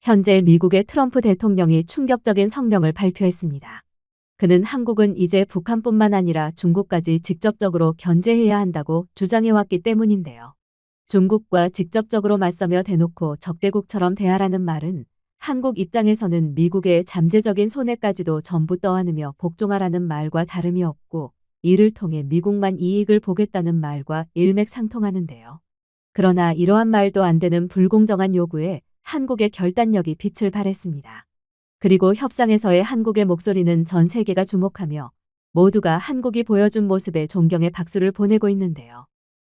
현재 미국의 트럼프 대통령이 충격적인 성명을 발표했습니다. 그는 한국은 이제 북한뿐만 아니라 중국까지 직접적으로 견제해야 한다고 주장해왔기 때문인데요. 중국과 직접적으로 맞서며 대놓고 적대국처럼 대하라는 말은 한국 입장에서는 미국의 잠재적인 손해까지도 전부 떠안으며 복종하라는 말과 다름이 없고, 이를 통해 미국만 이익을 보겠다는 말과 일맥상통하는데요. 그러나 이러한 말도 안 되는 불공정한 요구에 한국의 결단력이 빛을 발했습니다. 그리고 협상에서의 한국의 목소리는 전 세계가 주목하며 모두가 한국이 보여준 모습에 존경의 박수를 보내고 있는데요.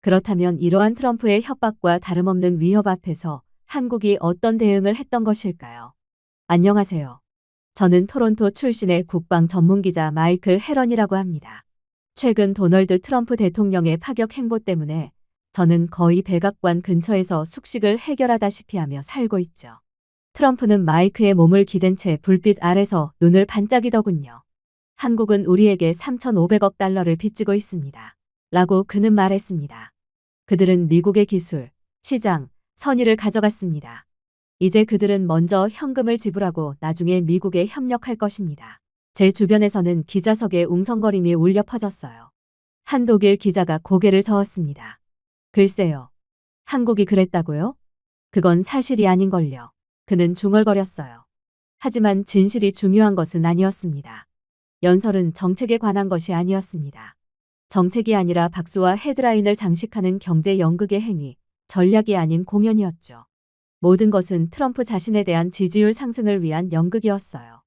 그렇다면 이러한 트럼프의 협박과 다름없는 위협 앞에서 한국이 어떤 대응을 했던 것일까요? 안녕하세요. 저는 토론토 출신의 국방 전문기자 마이클 헤런이라고 합니다. 최근 도널드 트럼프 대통령의 파격 행보 때문에 저는 거의 백악관 근처에서 숙식을 해결하다시피 하며 살고 있죠. 트럼프는 마이크에 몸을 기댄 채 불빛 아래서 눈을 반짝이더군요. 한국은 우리에게 3,500억 달러를 빚지고 있습니다. 라고 그는 말했습니다. 그들은 미국의 기술, 시장, 선의를 가져갔습니다. 이제 그들은 먼저 현금을 지불하고 나중에 미국에 협력할 것입니다. 제 주변에서는 기자석에 웅성거림이 울려 퍼졌어요. 한 독일 기자가 고개를 저었습니다. 글쎄요. 한국이 그랬다고요? 그건 사실이 아닌걸요. 그는 중얼거렸어요. 하지만 진실이 중요한 것은 아니었습니다. 연설은 정책에 관한 것이 아니었습니다. 정책이 아니라 박수와 헤드라인을 장식하는 경제 연극의 행위, 전략이 아닌 공연이었죠. 모든 것은 트럼프 자신에 대한 지지율 상승을 위한 연극이었어요.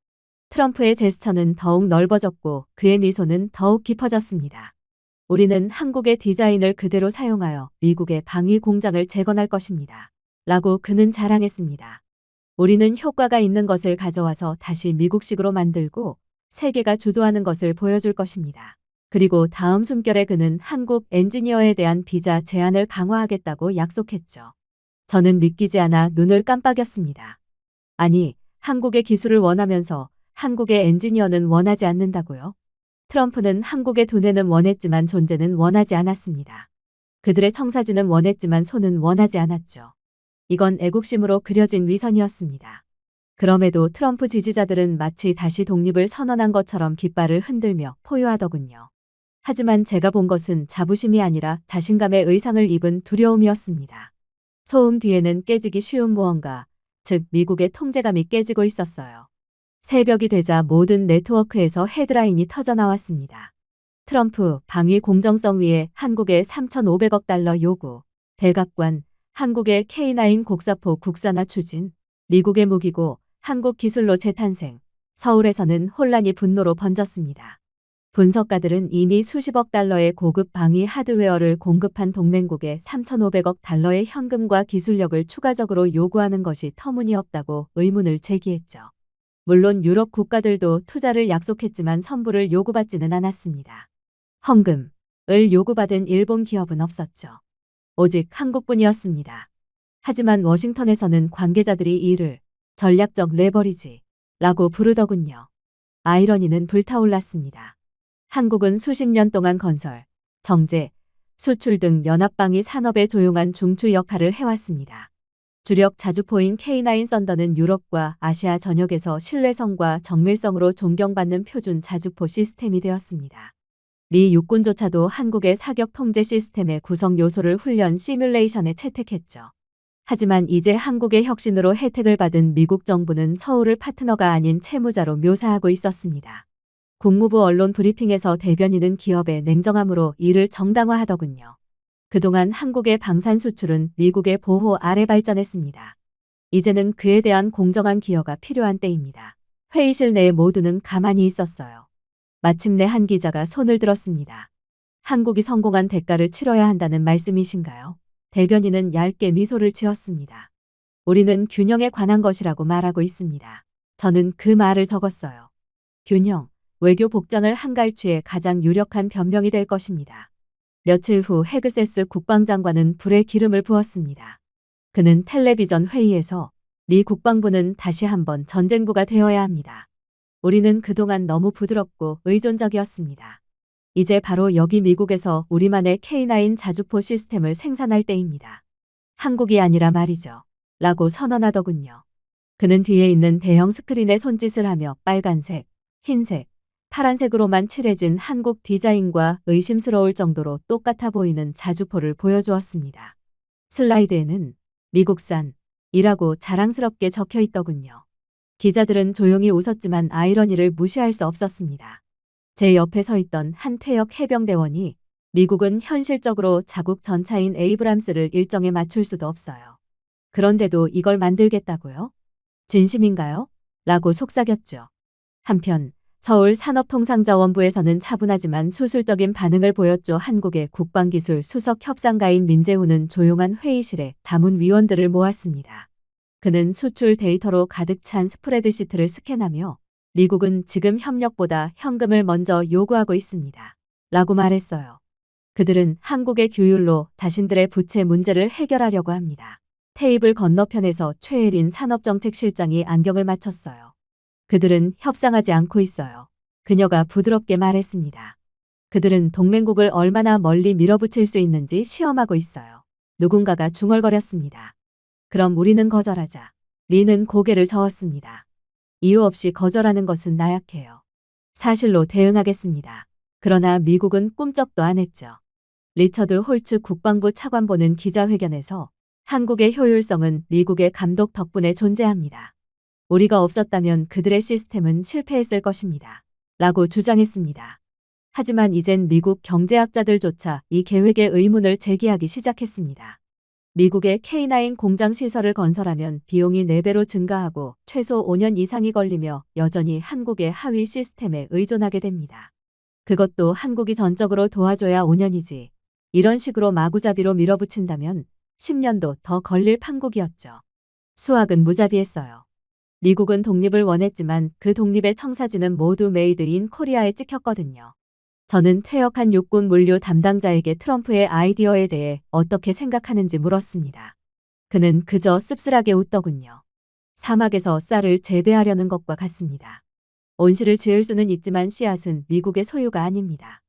트럼프의 제스처는 더욱 넓어졌고 그의 미소는 더욱 깊어졌습니다. 우리는 한국의 디자인을 그대로 사용하여 미국의 방위 공장을 재건할 것입니다. 라고 그는 자랑했습니다. 우리는 효과가 있는 것을 가져와서 다시 미국식으로 만들고 세계가 주도하는 것을 보여줄 것입니다. 그리고 다음 숨결에 그는 한국 엔지니어에 대한 비자 제한을 강화하겠다고 약속했죠. 저는 믿기지 않아 눈을 깜빡였습니다. 아니, 한국의 기술을 원하면서 한국의 엔지니어는 원하지 않는다고요? 트럼프는 한국의 두뇌는 원했지만 존재는 원하지 않았습니다. 그들의 청사진은 원했지만 손은 원하지 않았죠. 이건 애국심으로 그려진 위선이었습니다. 그럼에도 트럼프 지지자들은 마치 다시 독립을 선언한 것처럼 깃발을 흔들며 포효하더군요. 하지만 제가 본 것은 자부심이 아니라 자신감의 의상을 입은 두려움이었습니다. 소음 뒤에는 깨지기 쉬운 무언가, 즉 미국의 통제감이 깨지고 있었어요. 새벽이 되자 모든 네트워크에서 헤드라인이 터져나왔습니다. 트럼프 방위 공정성 위에 한국의 3,500억 달러 요구, 백악관, 한국의 K9 곡사포 국산화 추진, 미국의 무기고 한국 기술로 재탄생, 서울에서는 혼란이 분노로 번졌습니다. 분석가들은 이미 수십억 달러의 고급 방위 하드웨어를 공급한 동맹국에 3,500억 달러의 현금과 기술력을 추가적으로 요구하는 것이 터무니없다고 의문을 제기했죠. 물론 유럽 국가들도 투자를 약속했지만 선불을 요구받지는 않았습니다. 헌금을 요구받은 일본 기업은 없었죠. 오직 한국뿐이었습니다. 하지만 워싱턴에서는 관계자들이 이를 전략적 레버리지라고 부르더군요. 아이러니는 불타올랐습니다. 한국은 수십 년 동안 건설, 정제, 수출 등 연합방위 산업의 조용한 중추 역할을 해왔습니다. 주력 자주포인 K9 썬더는 유럽과 아시아 전역에서 신뢰성과 정밀성으로 존경받는 표준 자주포 시스템이 되었습니다. 미 육군조차도 한국의 사격 통제 시스템의 구성 요소를 훈련 시뮬레이션에 채택했죠. 하지만 이제 한국의 혁신으로 혜택을 받은 미국 정부는 서울을 파트너가 아닌 채무자로 묘사하고 있었습니다. 국무부 언론 브리핑에서 대변인은 기업의 냉정함으로 이를 정당화하더군요. 그동안 한국의 방산 수출은 미국의 보호 아래 발전했습니다. 이제는 그에 대한 공정한 기여가 필요한 때입니다. 회의실 내 모두는 가만히 있었어요. 마침내 한 기자가 손을 들었습니다. 한국이 성공한 대가를 치러야 한다는 말씀이신가요? 대변인은 얇게 미소를 지었습니다. 우리는 균형에 관한 것이라고 말하고 있습니다. 저는 그 말을 적었어요. 균형, 외교 복장을 한갈취의 가장 유력한 변명이 될 것입니다. 며칠 후 헤그세스 국방장관은 불에 기름을 부었습니다. 그는 텔레비전 회의에서 미 국방부는 다시 한번 전쟁부가 되어야 합니다. 우리는 그동안 너무 부드럽고 의존적이었습니다. 이제 바로 여기 미국에서 우리만의 K9 자주포 시스템을 생산할 때입니다. 한국이 아니라 말이죠. 라고 선언하더군요. 그는 뒤에 있는 대형 스크린에 손짓을 하며 빨간색, 흰색, 파란색으로만 칠해진 한국 디자인과 의심스러울 정도로 똑같아 보이는 자주포를 보여주었습니다. 슬라이드에는 미국산이라고 자랑스럽게 적혀 있더군요. 기자들은 조용히 웃었지만 아이러니를 무시할 수 없었습니다. 제 옆에 서 있던 한 퇴역 해병대원이 미국은 현실적으로 자국 전차인 에이브람스를 일정에 맞출 수도 없어요. 그런데도 이걸 만들겠다고요? 진심인가요? 라고 속삭였죠. 한편 서울 산업통상자원부에서는 차분하지만 수술적인 반응을 보였죠. 한국의 국방기술 수석 협상가인 민재훈은 조용한 회의실에 자문위원들을 모았습니다. 그는 수출 데이터로 가득 찬 스프레드시트를 스캔하며 미국은 지금 협력보다 현금을 먼저 요구하고 있습니다. 라고 말했어요. 그들은 한국의 규율로 자신들의 부채 문제를 해결하려고 합니다. 테이블 건너편에서 최혜린 산업정책실장이 안경을 맞췄어요. 그들은 협상하지 않고 있어요. 그녀가 부드럽게 말했습니다. 그들은 동맹국을 얼마나 멀리 밀어붙일 수 있는지 시험하고 있어요. 누군가가 중얼거렸습니다. 그럼 우리는 거절하자. 리는 고개를 저었습니다. 이유 없이 거절하는 것은 나약해요. 사실로 대응하겠습니다. 그러나 미국은 꿈쩍도 안 했죠. 리처드 홀츠 국방부 차관보는 기자회견에서 한국의 효율성은 미국의 감독 덕분에 존재합니다. 우리가 없었다면 그들의 시스템은 실패했을 것입니다. 라고 주장했습니다. 하지만 이젠 미국 경제학자들조차 이 계획에 의문을 제기하기 시작했습니다. 미국의 K9 공장 시설을 건설하면 비용이 4배로 증가하고 최소 5년 이상이 걸리며 여전히 한국의 하위 시스템에 의존하게 됩니다. 그것도 한국이 전적으로 도와줘야 5년이지. 이런 식으로 마구잡이로 밀어붙인다면 10년도 더 걸릴 판국이었죠. 수학은 무자비했어요. 미국은 독립을 원했지만 그 독립의 청사진은 모두 메이드 인 코리아에 찍혔거든요. 저는 퇴역한 육군 물류 담당자에게 트럼프의 아이디어에 대해 어떻게 생각하는지 물었습니다. 그는 그저 씁쓸하게 웃더군요. 사막에서 쌀을 재배하려는 것과 같습니다. 온실을 지을 수는 있지만 씨앗은 미국의 소유가 아닙니다.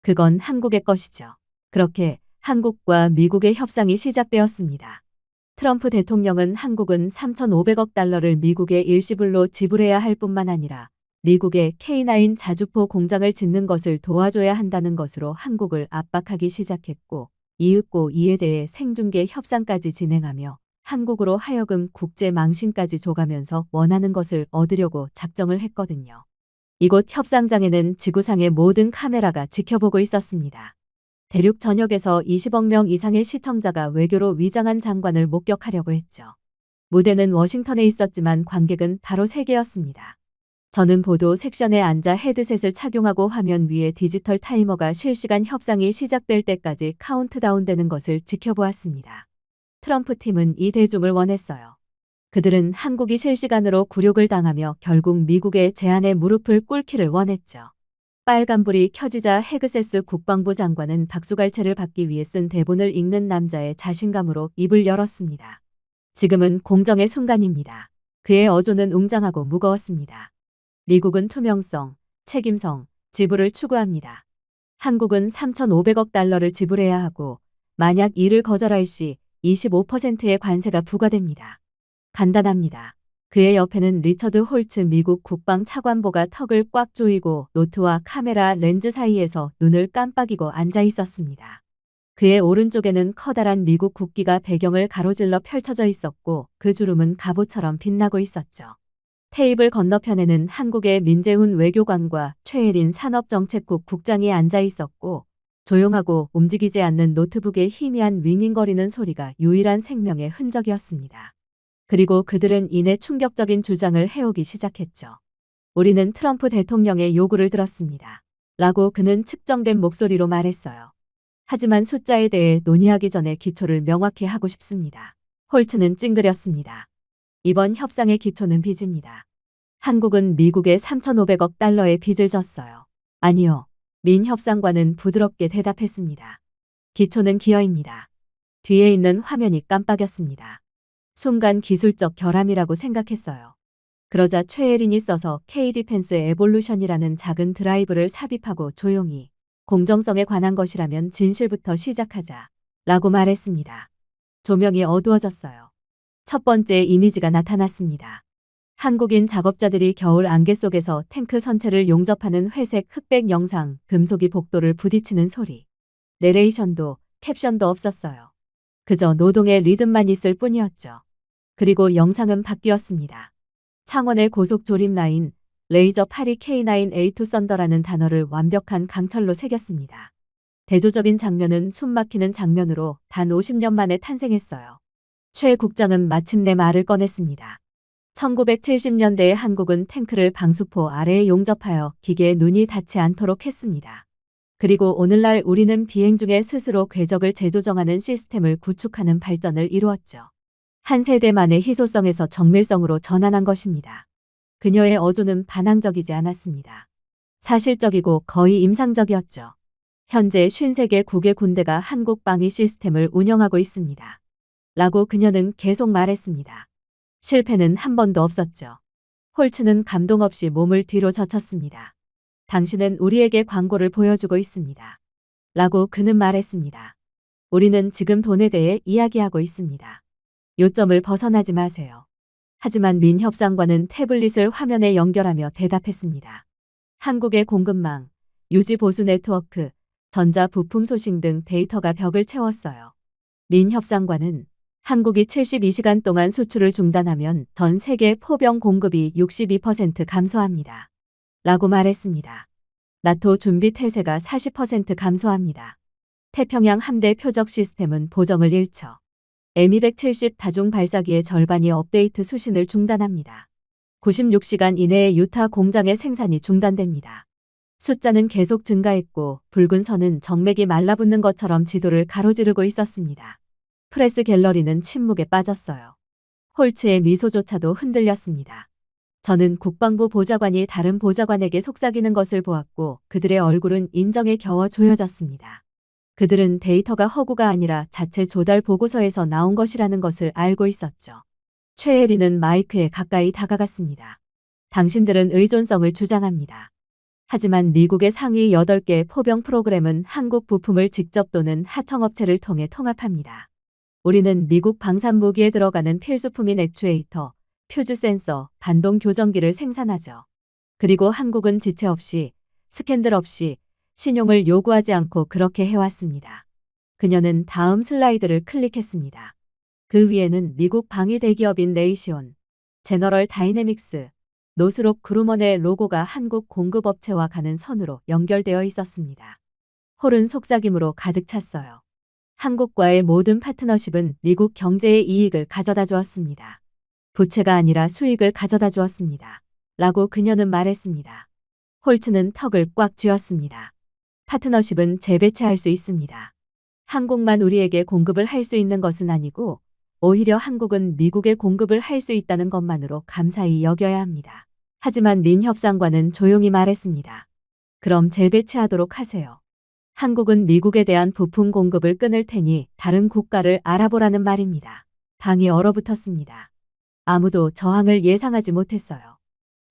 그건 한국의 것이죠. 그렇게 한국과 미국의 협상이 시작되었습니다. 트럼프 대통령은 한국은 3,500억 달러를 미국에 일시불로 지불해야 할 뿐만 아니라 미국의 K9 자주포 공장을 짓는 것을 도와줘야 한다는 것으로 한국을 압박하기 시작했고 이윽고 이에 대해 생중계 협상까지 진행하며 한국으로 하여금 국제 망신까지 줘가면서 원하는 것을 얻으려고 작정을 했거든요. 이곳 협상장에는 지구상의 모든 카메라가 지켜보고 있었습니다. 대륙 전역에서 20억 명 이상의 시청자가 외교로 위장한 장관을 목격하려고 했죠. 무대는 워싱턴에 있었지만 관객은 바로 3개였습니다. 저는 보도 섹션에 앉아 헤드셋을 착용하고 화면 위에 디지털 타이머가 실시간 협상이 시작될 때까지 카운트다운되는 것을 지켜보았습니다. 트럼프 팀은 이 대중을 원했어요. 그들은 한국이 실시간으로 굴욕을 당하며 결국 미국의 제안에 무릎을 꿇기를 원했죠. 빨간불이 켜지자 헤그세스 국방부 장관은 박수갈채를 받기 위해 쓴 대본을 읽는 남자의 자신감으로 입을 열었습니다. 지금은 공정의 순간입니다. 그의 어조는 웅장하고 무거웠습니다. 미국은 투명성, 책임성, 지불을 추구합니다. 한국은 3,500억 달러를 지불해야 하고 만약 이를 거절할 시 25%의 관세가 부과됩니다. 간단합니다. 그의 옆에는 리처드 홀츠 미국 국방 차관보가 턱을 꽉 조이고 노트와 카메라 렌즈 사이에서 눈을 깜빡이고 앉아 있었습니다. 그의 오른쪽에는 커다란 미국 국기가 배경을 가로질러 펼쳐져 있었고 그 주름은 갑옷처럼 빛나고 있었죠. 테이블 건너편에는 한국의 민재훈 외교관과 최혜린 산업정책국 국장이 앉아 있었고 조용하고 움직이지 않는 노트북의 희미한 윙윙거리는 소리가 유일한 생명의 흔적이었습니다. 그리고 그들은 이내 충격적인 주장을 해오기 시작했죠. 우리는 트럼프 대통령의 요구를 들었습니다. 라고 그는 측정된 목소리로 말했어요. 하지만 숫자에 대해 논의하기 전에 기초를 명확히 하고 싶습니다. 홀츠는 찡그렸습니다. 이번 협상의 기초는 빚입니다. 한국은 미국에 3,500억 달러의 빚을 졌어요. 아니요. 민 협상관은 부드럽게 대답했습니다. 기초는 기여입니다. 뒤에 있는 화면이 깜빡였습니다. 순간 기술적 결함이라고 생각했어요. 그러자 최혜린이 써서 K-디펜스 에볼루션이라는 작은 드라이브를 삽입하고 조용히 공정성에 관한 것이라면 진실부터 시작하자 라고 말했습니다. 조명이 어두워졌어요. 첫 번째 이미지가 나타났습니다. 한국인 작업자들이 겨울 안개 속에서 탱크 선체를 용접하는 회색 흑백 영상, 금속이 복도를 부딪히는 소리. 내레이션도 캡션도 없었어요. 그저 노동의 리듬만 있을 뿐이었죠. 그리고 영상은 바뀌었습니다. 창원의 고속 조립 라인, 레이저 파리 K9A2 썬더라는 단어를 완벽한 강철로 새겼습니다. 대조적인 장면은 숨막히는 장면으로 단 50년 만에 탄생했어요. 최 국장은 마침내 말을 꺼냈습니다. 1970년대에 한국은 탱크를 방수포 아래에 용접하여 기계에 눈이 닿지 않도록 했습니다. 그리고 오늘날 우리는 비행 중에 스스로 궤적을 재조정하는 시스템을 구축하는 발전을 이루었죠. 한 세대만의 희소성에서 정밀성으로 전환한 것입니다. 그녀의 어조는 반항적이지 않았습니다. 사실적이고 거의 임상적이었죠. 현재 53개 국의 군대가 한국 방위 시스템을 운영하고 있습니다. 라고 그녀는 계속 말했습니다. 실패는 한 번도 없었죠. 홀츠는 감동 없이 몸을 뒤로 젖혔습니다. 당신은 우리에게 광고를 보여주고 있습니다. 라고 그는 말했습니다. 우리는 지금 돈에 대해 이야기하고 있습니다. 요점을 벗어나지 마세요. 하지만 민 협상관은 태블릿을 화면에 연결하며 대답했습니다. 한국의 공급망, 유지 보수 네트워크, 전자 부품 소싱 등 데이터가 벽을 채웠어요. 민 협상관은 한국이 72시간 동안 수출을 중단하면 전 세계 포병 공급이 62% 감소합니다. 라고 말했습니다. 나토 준비 태세가 40% 감소합니다. 태평양 함대 표적 시스템은 보정을 잃죠. M270 다중 발사기의 절반이 업데이트 수신을 중단합니다. 96시간 이내에 유타 공장의 생산이 중단됩니다. 숫자는 계속 증가했고 붉은 선은 정맥이 말라붙는 것처럼 지도를 가로지르고 있었습니다. 프레스 갤러리는 침묵에 빠졌어요. 홀츠의 미소조차도 흔들렸습니다. 저는 국방부 보좌관이 다른 보좌관에게 속삭이는 것을 보았고 그들의 얼굴은 인정에 겨워 조여졌습니다. 그들은 데이터가 허구가 아니라 자체 조달 보고서에서 나온 것이라는 것을 알고 있었죠. 최혜리는 마이크에 가까이 다가갔습니다. 당신들은 의존성을 주장합니다. 하지만 미국의 상위 8개 포병 프로그램은 한국 부품을 직접 또는 하청업체를 통해 통합합니다. 우리는 미국 방산 무기에 들어가는 필수품인 액추에이터, 퓨즈 센서, 반동 교정기를 생산하죠. 그리고 한국은 지체 없이, 스캔들 없이, 신용을 요구하지 않고 그렇게 해왔습니다. 그녀는 다음 슬라이드를 클릭했습니다. 그 위에는 미국 방위 대기업인 레이시온, 제너럴 다이내믹스, 노스롭 그루먼의 로고가 한국 공급업체와 가는 선으로 연결되어 있었습니다. 홀은 속삭임으로 가득 찼어요. 한국과의 모든 파트너십은 미국 경제의 이익을 가져다 주었습니다. 부채가 아니라 수익을 가져다 주었습니다. 라고 그녀는 말했습니다. 홀츠는 턱을 꽉 쥐었습니다. 파트너십은 재배치할 수 있습니다. 한국만 우리에게 공급을 할 수 있는 것은 아니고 오히려 한국은 미국에 공급을 할 수 있다는 것만으로 감사히 여겨야 합니다. 하지만 민 협상관은 조용히 말했습니다. 그럼 재배치하도록 하세요. 한국은 미국에 대한 부품 공급을 끊을 테니 다른 국가를 알아보라는 말입니다. 방이 얼어붙었습니다. 아무도 저항을 예상하지 못했어요.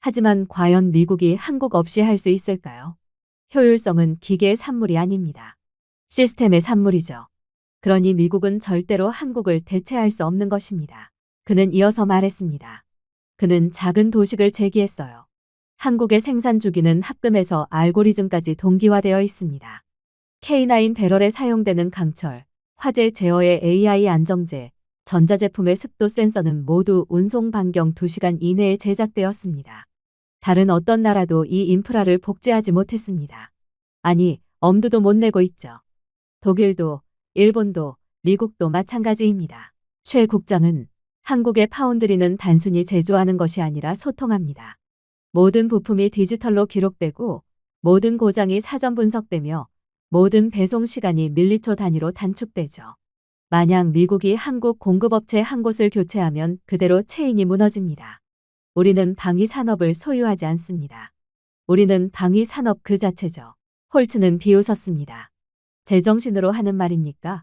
하지만 과연 미국이 한국 없이 할 수 있을까요? 효율성은 기계의 산물이 아닙니다. 시스템의 산물이죠. 그러니 미국은 절대로 한국을 대체할 수 없는 것입니다. 그는 이어서 말했습니다. 그는 작은 도식을 제기했어요. 한국의 생산 주기는 합금에서 알고리즘까지 동기화되어 있습니다. K9 배럴에 사용되는 강철, 화재 제어의 AI 안정제, 전자제품의 습도 센서는 모두 운송 반경 2시간 이내에 제작되었습니다. 다른 어떤 나라도 이 인프라를 복제하지 못했습니다. 아니, 엄두도 못 내고 있죠. 독일도, 일본도, 미국도 마찬가지입니다. 최 국장은 한국의 파운드리는 단순히 제조하는 것이 아니라 소통합니다. 모든 부품이 디지털로 기록되고 모든 고장이 사전 분석되며 모든 배송 시간이 밀리초 단위로 단축되죠. 만약 미국이 한국 공급업체 한 곳을 교체하면 그대로 체인이 무너집니다. 우리는 방위 산업을 소유하지 않습니다. 우리는 방위 산업 그 자체죠. 홀츠는 비웃었습니다. 제정신으로 하는 말입니까?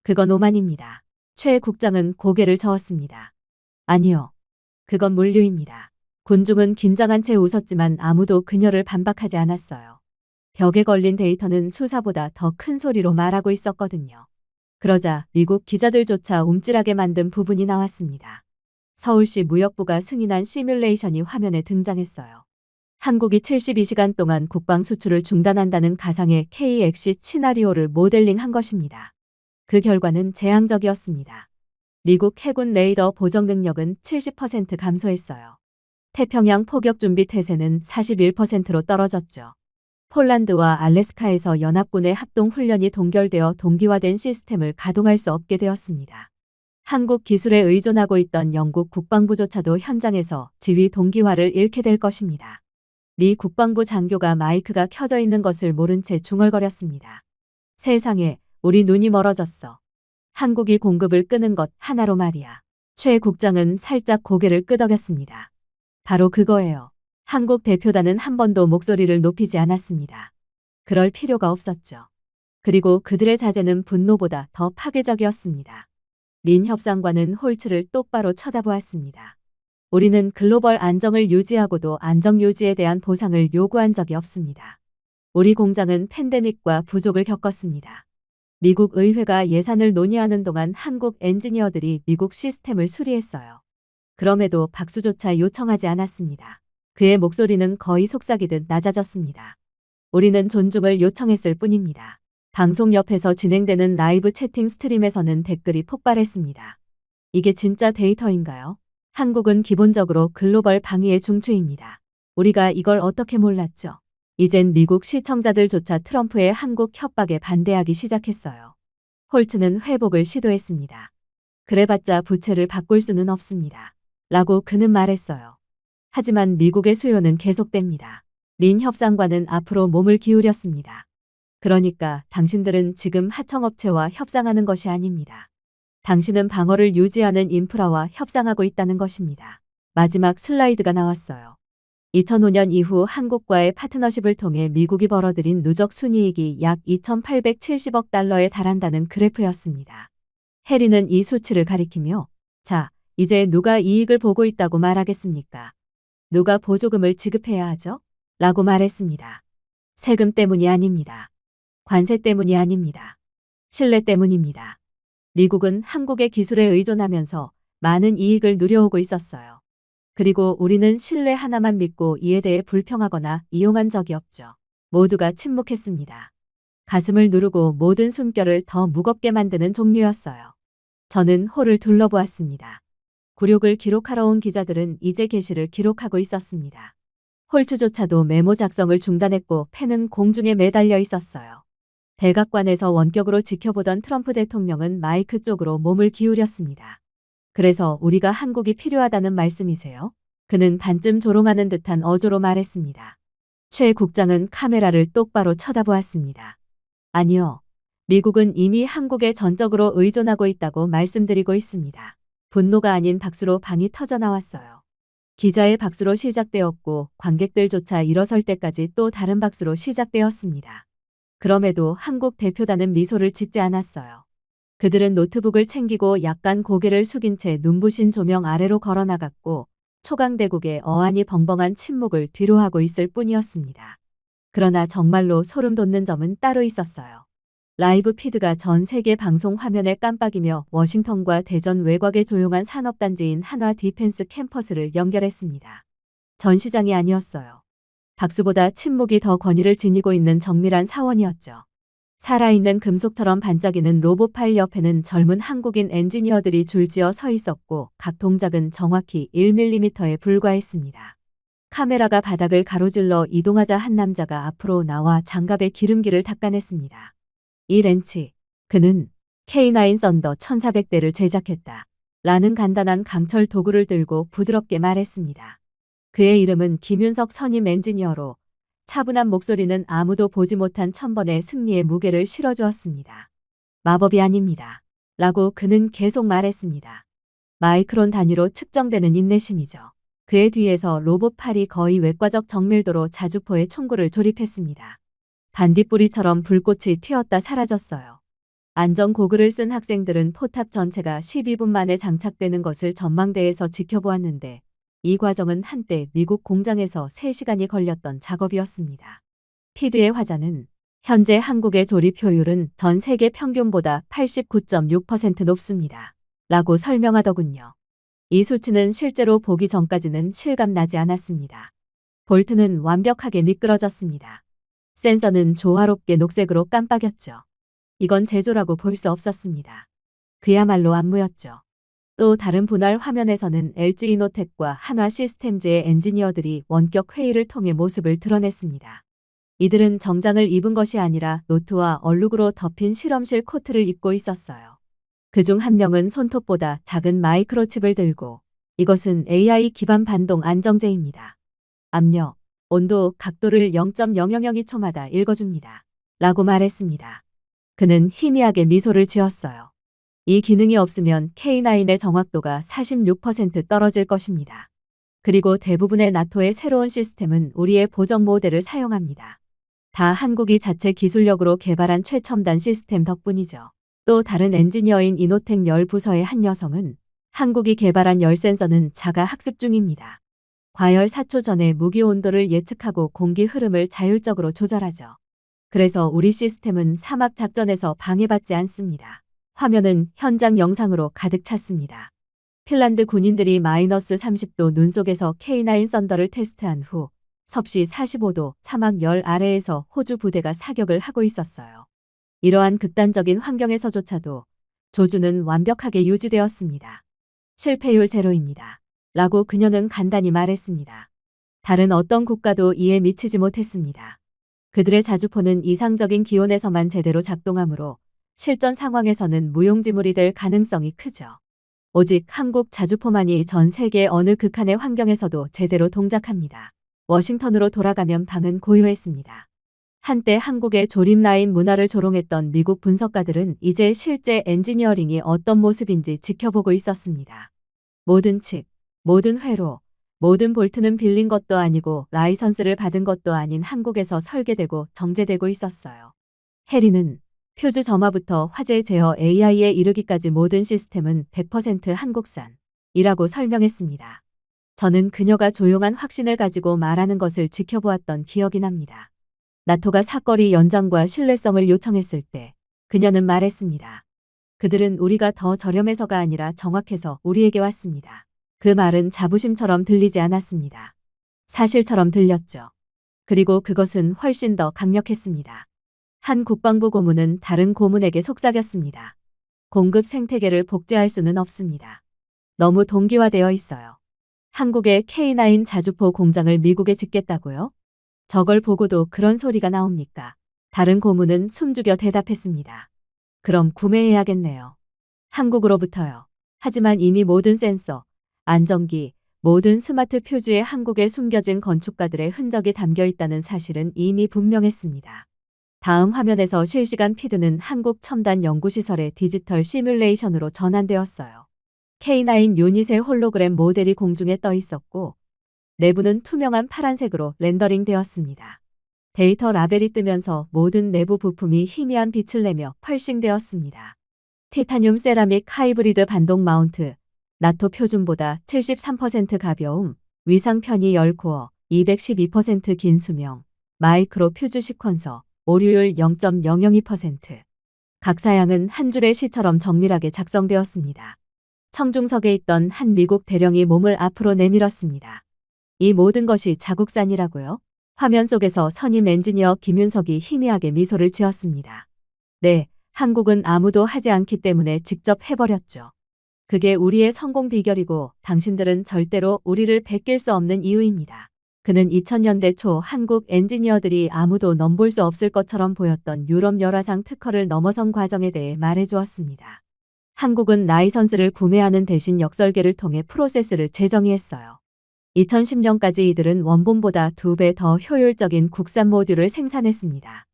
그건 오만입니다. 최 국장은 고개를 저었습니다. 아니요. 그건 물류입니다. 군중은 긴장한 채 웃었지만 아무도 그녀를 반박하지 않았어요. 벽에 걸린 데이터는 수사보다 더 큰 소리로 말하고 있었거든요. 그러자 미국 기자들조차 움찔하게 만든 부분이 나왔습니다. 서울시 무역부가 승인한 시뮬레이션이 화면에 등장했어요. 한국이 72시간 동안 국방 수출을 중단한다는 가상의 K-엑시 시나리오를 모델링한 것입니다. 그 결과는 재앙적이었습니다. 미국 해군 레이더 보정 능력은 70% 감소했어요. 태평양 포격 준비 태세는 41%로 떨어졌죠. 폴란드와 알래스카에서 연합군의 합동 훈련이 동결되어 동기화된 시스템을 가동할 수 없게 되었습니다. 한국 기술에 의존하고 있던 영국 국방부조차도 현장에서 지휘 동기화를 잃게 될 것입니다. 미 국방부 장교가 마이크가 켜져 있는 것을 모른 채 중얼거렸습니다. 세상에, 우리 눈이 멀어졌어. 한국이 공급을 끄는 것 하나로 말이야. 최 국장은 살짝 고개를 끄덕였습니다. 바로 그거예요. 한국 대표단은 한 번도 목소리를 높이지 않았습니다. 그럴 필요가 없었죠. 그리고 그들의 자제는 분노보다 더 파괴적이었습니다. 린 협상관은 홀츠를 똑바로 쳐다보았습니다. 우리는 글로벌 안정을 유지하고도 안정 유지에 대한 보상을 요구한 적이 없습니다. 우리 공장은 팬데믹과 부족을 겪었습니다. 미국 의회가 예산을 논의하는 동안 한국 엔지니어들이 미국 시스템을 수리했어요. 그럼에도 박수조차 요청하지 않았습니다. 그의 목소리는 거의 속삭이듯 낮아졌습니다. 우리는 존중을 요청했을 뿐입니다. 방송 옆에서 진행되는 라이브 채팅 스트림에서는 댓글이 폭발했습니다. 이게 진짜 데이터인가요? 한국은 기본적으로 글로벌 방위의 중추입니다. 우리가 이걸 어떻게 몰랐죠? 이젠 미국 시청자들조차 트럼프의 한국 협박에 반대하기 시작했어요. 홀츠는 회복을 시도했습니다. 그래봤자 부채를 바꿀 수는 없습니다. 라고 그는 말했어요. 하지만 미국의 수요는 계속됩니다. 린 협상관은 앞으로 몸을 기울였습니다. 그러니까 당신들은 지금 하청업체와 협상하는 것이 아닙니다. 당신은 방어를 유지하는 인프라와 협상하고 있다는 것입니다. 마지막 슬라이드가 나왔어요. 2005년 이후 한국과의 파트너십을 통해 미국이 벌어들인 누적 순이익이 약 2,870억 달러에 달한다는 그래프였습니다. 해리는 이 수치를 가리키며 자, 이제 누가 이익을 보고 있다고 말하겠습니까? 누가 보조금을 지급해야 하죠? 라고 말했습니다. 세금 때문이 아닙니다. 관세 때문이 아닙니다. 신뢰 때문입니다. 미국은 한국의 기술에 의존하면서 많은 이익을 누려오고 있었어요. 그리고 우리는 신뢰 하나만 믿고 이에 대해 불평하거나 이용한 적이 없죠. 모두가 침묵했습니다. 가슴을 누르고 모든 숨결을 더 무겁게 만드는 종류였어요. 저는 홀을 둘러보았습니다. 굴욕을 기록하러 온 기자들은 이제 게시를 기록하고 있었습니다. 홀츠조차도 메모 작성을 중단했고 펜은 공중에 매달려 있었어요. 백악관에서 원격으로 지켜보던 트럼프 대통령은 마이크 쪽으로 몸을 기울였습니다. 그래서 우리가 한국이 필요하다는 말씀이세요? 그는 반쯤 조롱하는 듯한 어조로 말했습니다. 최 국장은 카메라를 똑바로 쳐다보았습니다. 아니요. 미국은 이미 한국에 전적으로 의존하고 있다고 말씀드리고 있습니다. 분노가 아닌 박수로 방이 터져 나왔어요. 기자의 박수로 시작되었고 관객들조차 일어설 때까지 또 다른 박수로 시작되었습니다. 그럼에도 한국 대표단은 미소를 짓지 않았어요. 그들은 노트북을 챙기고 약간 고개를 숙인 채 눈부신 조명 아래로 걸어나갔고 초강대국의 어안이 벙벙한 침묵을 뒤로하고 있을 뿐이었습니다. 그러나 정말로 소름 돋는 점은 따로 있었어요. 라이브 피드가 전 세계 방송 화면에 깜빡이며 워싱턴과 대전 외곽의 조용한 산업단지인 한화 디펜스 캠퍼스를 연결했습니다. 전시장이 아니었어요. 박수보다 침묵이 더 권위를 지니고 있는 정밀한 사원이었죠. 살아있는 금속처럼 반짝이는 로봇팔 옆에는 젊은 한국인 엔지니어들이 줄지어 서 있었고 각 동작은 정확히 1mm에 불과했습니다. 카메라가 바닥을 가로질러 이동하자 한 남자가 앞으로 나와 장갑에 기름기를 닦아냈습니다. 이 렌치, 그는 K9 썬더 1400대를 제작했다. 라는 간단한 강철 도구를 들고 부드럽게 말했습니다. 그의 이름은 김윤석 선임 엔지니어로 차분한 목소리는 아무도 보지 못한 1000번의 승리의 무게를 실어주었습니다. 마법이 아닙니다. 라고 그는 계속 말했습니다. 마이크론 단위로 측정되는 인내심이죠. 그의 뒤에서 로봇팔이 거의 외과적 정밀도로 자주포에 총구를 조립했습니다. 반딧불이처럼 불꽃이 튀었다 사라졌어요. 안전 고글을 쓴 학생들은 포탑 전체가 12분 만에 장착되는 것을 전망대에서 지켜보았는데 이 과정은 한때 미국 공장에서 3시간이 걸렸던 작업이었습니다. 피드의 화자는 현재 한국의 조립 효율은 전 세계 평균보다 89.6% 높습니다. 라고 설명하더군요. 이 수치는 실제로 보기 전까지는 실감나지 않았습니다. 볼트는 완벽하게 미끄러졌습니다. 센서는 조화롭게 녹색으로 깜빡였죠. 이건 제조라고 볼 수 없었습니다. 그야말로 안무였죠. 또 다른 분할 화면에서는 LG 이노텍과 한화 시스템즈의 엔지니어들이 원격 회의를 통해 모습을 드러냈습니다. 이들은 정장을 입은 것이 아니라 노트와 얼룩으로 덮인 실험실 코트를 입고 있었어요. 그중 한 명은 손톱보다 작은 마이크로칩을 들고 이것은 AI 기반 반동 안정제입니다. 압력, 온도, 각도를 0.0002초마다 읽어줍니다. 라고 말했습니다. 그는 희미하게 미소를 지었어요. 이 기능이 없으면 K9의 정확도가 46% 떨어질 것입니다. 그리고 대부분의 나토의 새로운 시스템은 우리의 보정 모델을 사용합니다. 다 한국이 자체 기술력으로 개발한 최첨단 시스템 덕분이죠. 또 다른 엔지니어인 이노텍 열 부서의 한 여성은 한국이 개발한 열 센서는 자가 학습 중입니다. 과열 4초 전에 무기 온도를 예측하고 공기 흐름을 자율적으로 조절하죠. 그래서 우리 시스템은 사막 작전에서 방해받지 않습니다. 화면은 현장 영상으로 가득 찼습니다. 핀란드 군인들이 마이너스 30도 눈 속에서 K9 썬더를 테스트한 후 섭씨 45도 사막 열 아래에서 호주 부대가 사격을 하고 있었어요. 이러한 극단적인 환경에서조차도 조주는 완벽하게 유지되었습니다. 실패율 제로입니다. 라고 그녀는 간단히 말했습니다. 다른 어떤 국가도 이에 미치지 못했습니다. 그들의 자주포는 이상적인 기온에서만 제대로 작동하므로 실전 상황에서는 무용지물이 될 가능성이 크죠. 오직 한국 자주포만이 전 세계 어느 극한의 환경에서도 제대로 동작합니다. 워싱턴으로 돌아가면 방은 고요했습니다. 한때 한국의 조립라인 문화를 조롱했던 미국 분석가들은 이제 실제 엔지니어링이 어떤 모습인지 지켜보고 있었습니다. 모든 칩, 모든 회로, 모든 볼트는 빌린 것도 아니고 라이선스를 받은 것도 아닌 한국에서 설계되고 정제되고 있었어요. 해리는 표주 점화부터 화재 제어 AI에 이르기까지 모든 시스템은 100% 한국산이라고 설명했습니다. 저는 그녀가 조용한 확신을 가지고 말하는 것을 지켜보았던 기억이 납니다. 나토가 사거리 연장과 신뢰성을 요청했을 때 그녀는 말했습니다. 그들은 우리가 더 저렴해서가 아니라 정확해서 우리에게 왔습니다. 그 말은 자부심처럼 들리지 않았습니다. 사실처럼 들렸죠. 그리고 그것은 훨씬 더 강력했습니다. 한 국방부 고문은 다른 고문에게 속삭였습니다. 공급 생태계를 복제할 수는 없습니다. 너무 동기화되어 있어요. 한국의 K9 자주포 공장을 미국에 짓겠다고요? 저걸 보고도 그런 소리가 나옵니까? 다른 고문은 숨죽여 대답했습니다. 그럼 구매해야겠네요. 한국으로부터요. 하지만 이미 모든 센서, 안전기, 모든 스마트 표주에 한국에 숨겨진 건축가들의 흔적이 담겨 있다는 사실은 이미 분명했습니다. 다음 화면에서 실시간 피드는 한국 첨단 연구시설의 디지털 시뮬레이션으로 전환되었어요. K9 유닛의 홀로그램 모델이 공중에 떠 있었고 내부는 투명한 파란색으로 렌더링 되었습니다. 데이터 라벨이 뜨면서 모든 내부 부품이 희미한 빛을 내며 펄싱되었습니다. 티타늄 세라믹 하이브리드 반동 마운트, 나토 표준보다 73% 가벼움, 위상 편의 10코어, 212% 긴 수명, 마이크로 퓨즈 시퀀서, 오류율 0.002%. 각 사양은 한 줄의 시처럼 정밀하게 작성되었습니다. 청중석에 있던 한 미국 대령이 몸을 앞으로 내밀었습니다. 이 모든 것이 자국산이라고요? 화면 속에서 선임 엔지니어 김윤석이 희미하게 미소를 지었습니다. 네, 한국은 아무도 하지 않기 때문에 직접 해버렸죠. 그게 우리의 성공 비결이고 당신들은 절대로 우리를 베낄 수 없는 이유입니다. 그는 2000년대 초 한국 엔지니어들이 아무도 넘볼 수 없을 것처럼 보였던 유럽 열화상 특허를 넘어선 과정에 대해 말해주었습니다. 한국은 라이선스를 구매하는 대신 역설계를 통해 프로세스를 재정의했어요. 2010년까지 이들은 원본보다 2배 더 효율적인 국산 모듈을 생산했습니다.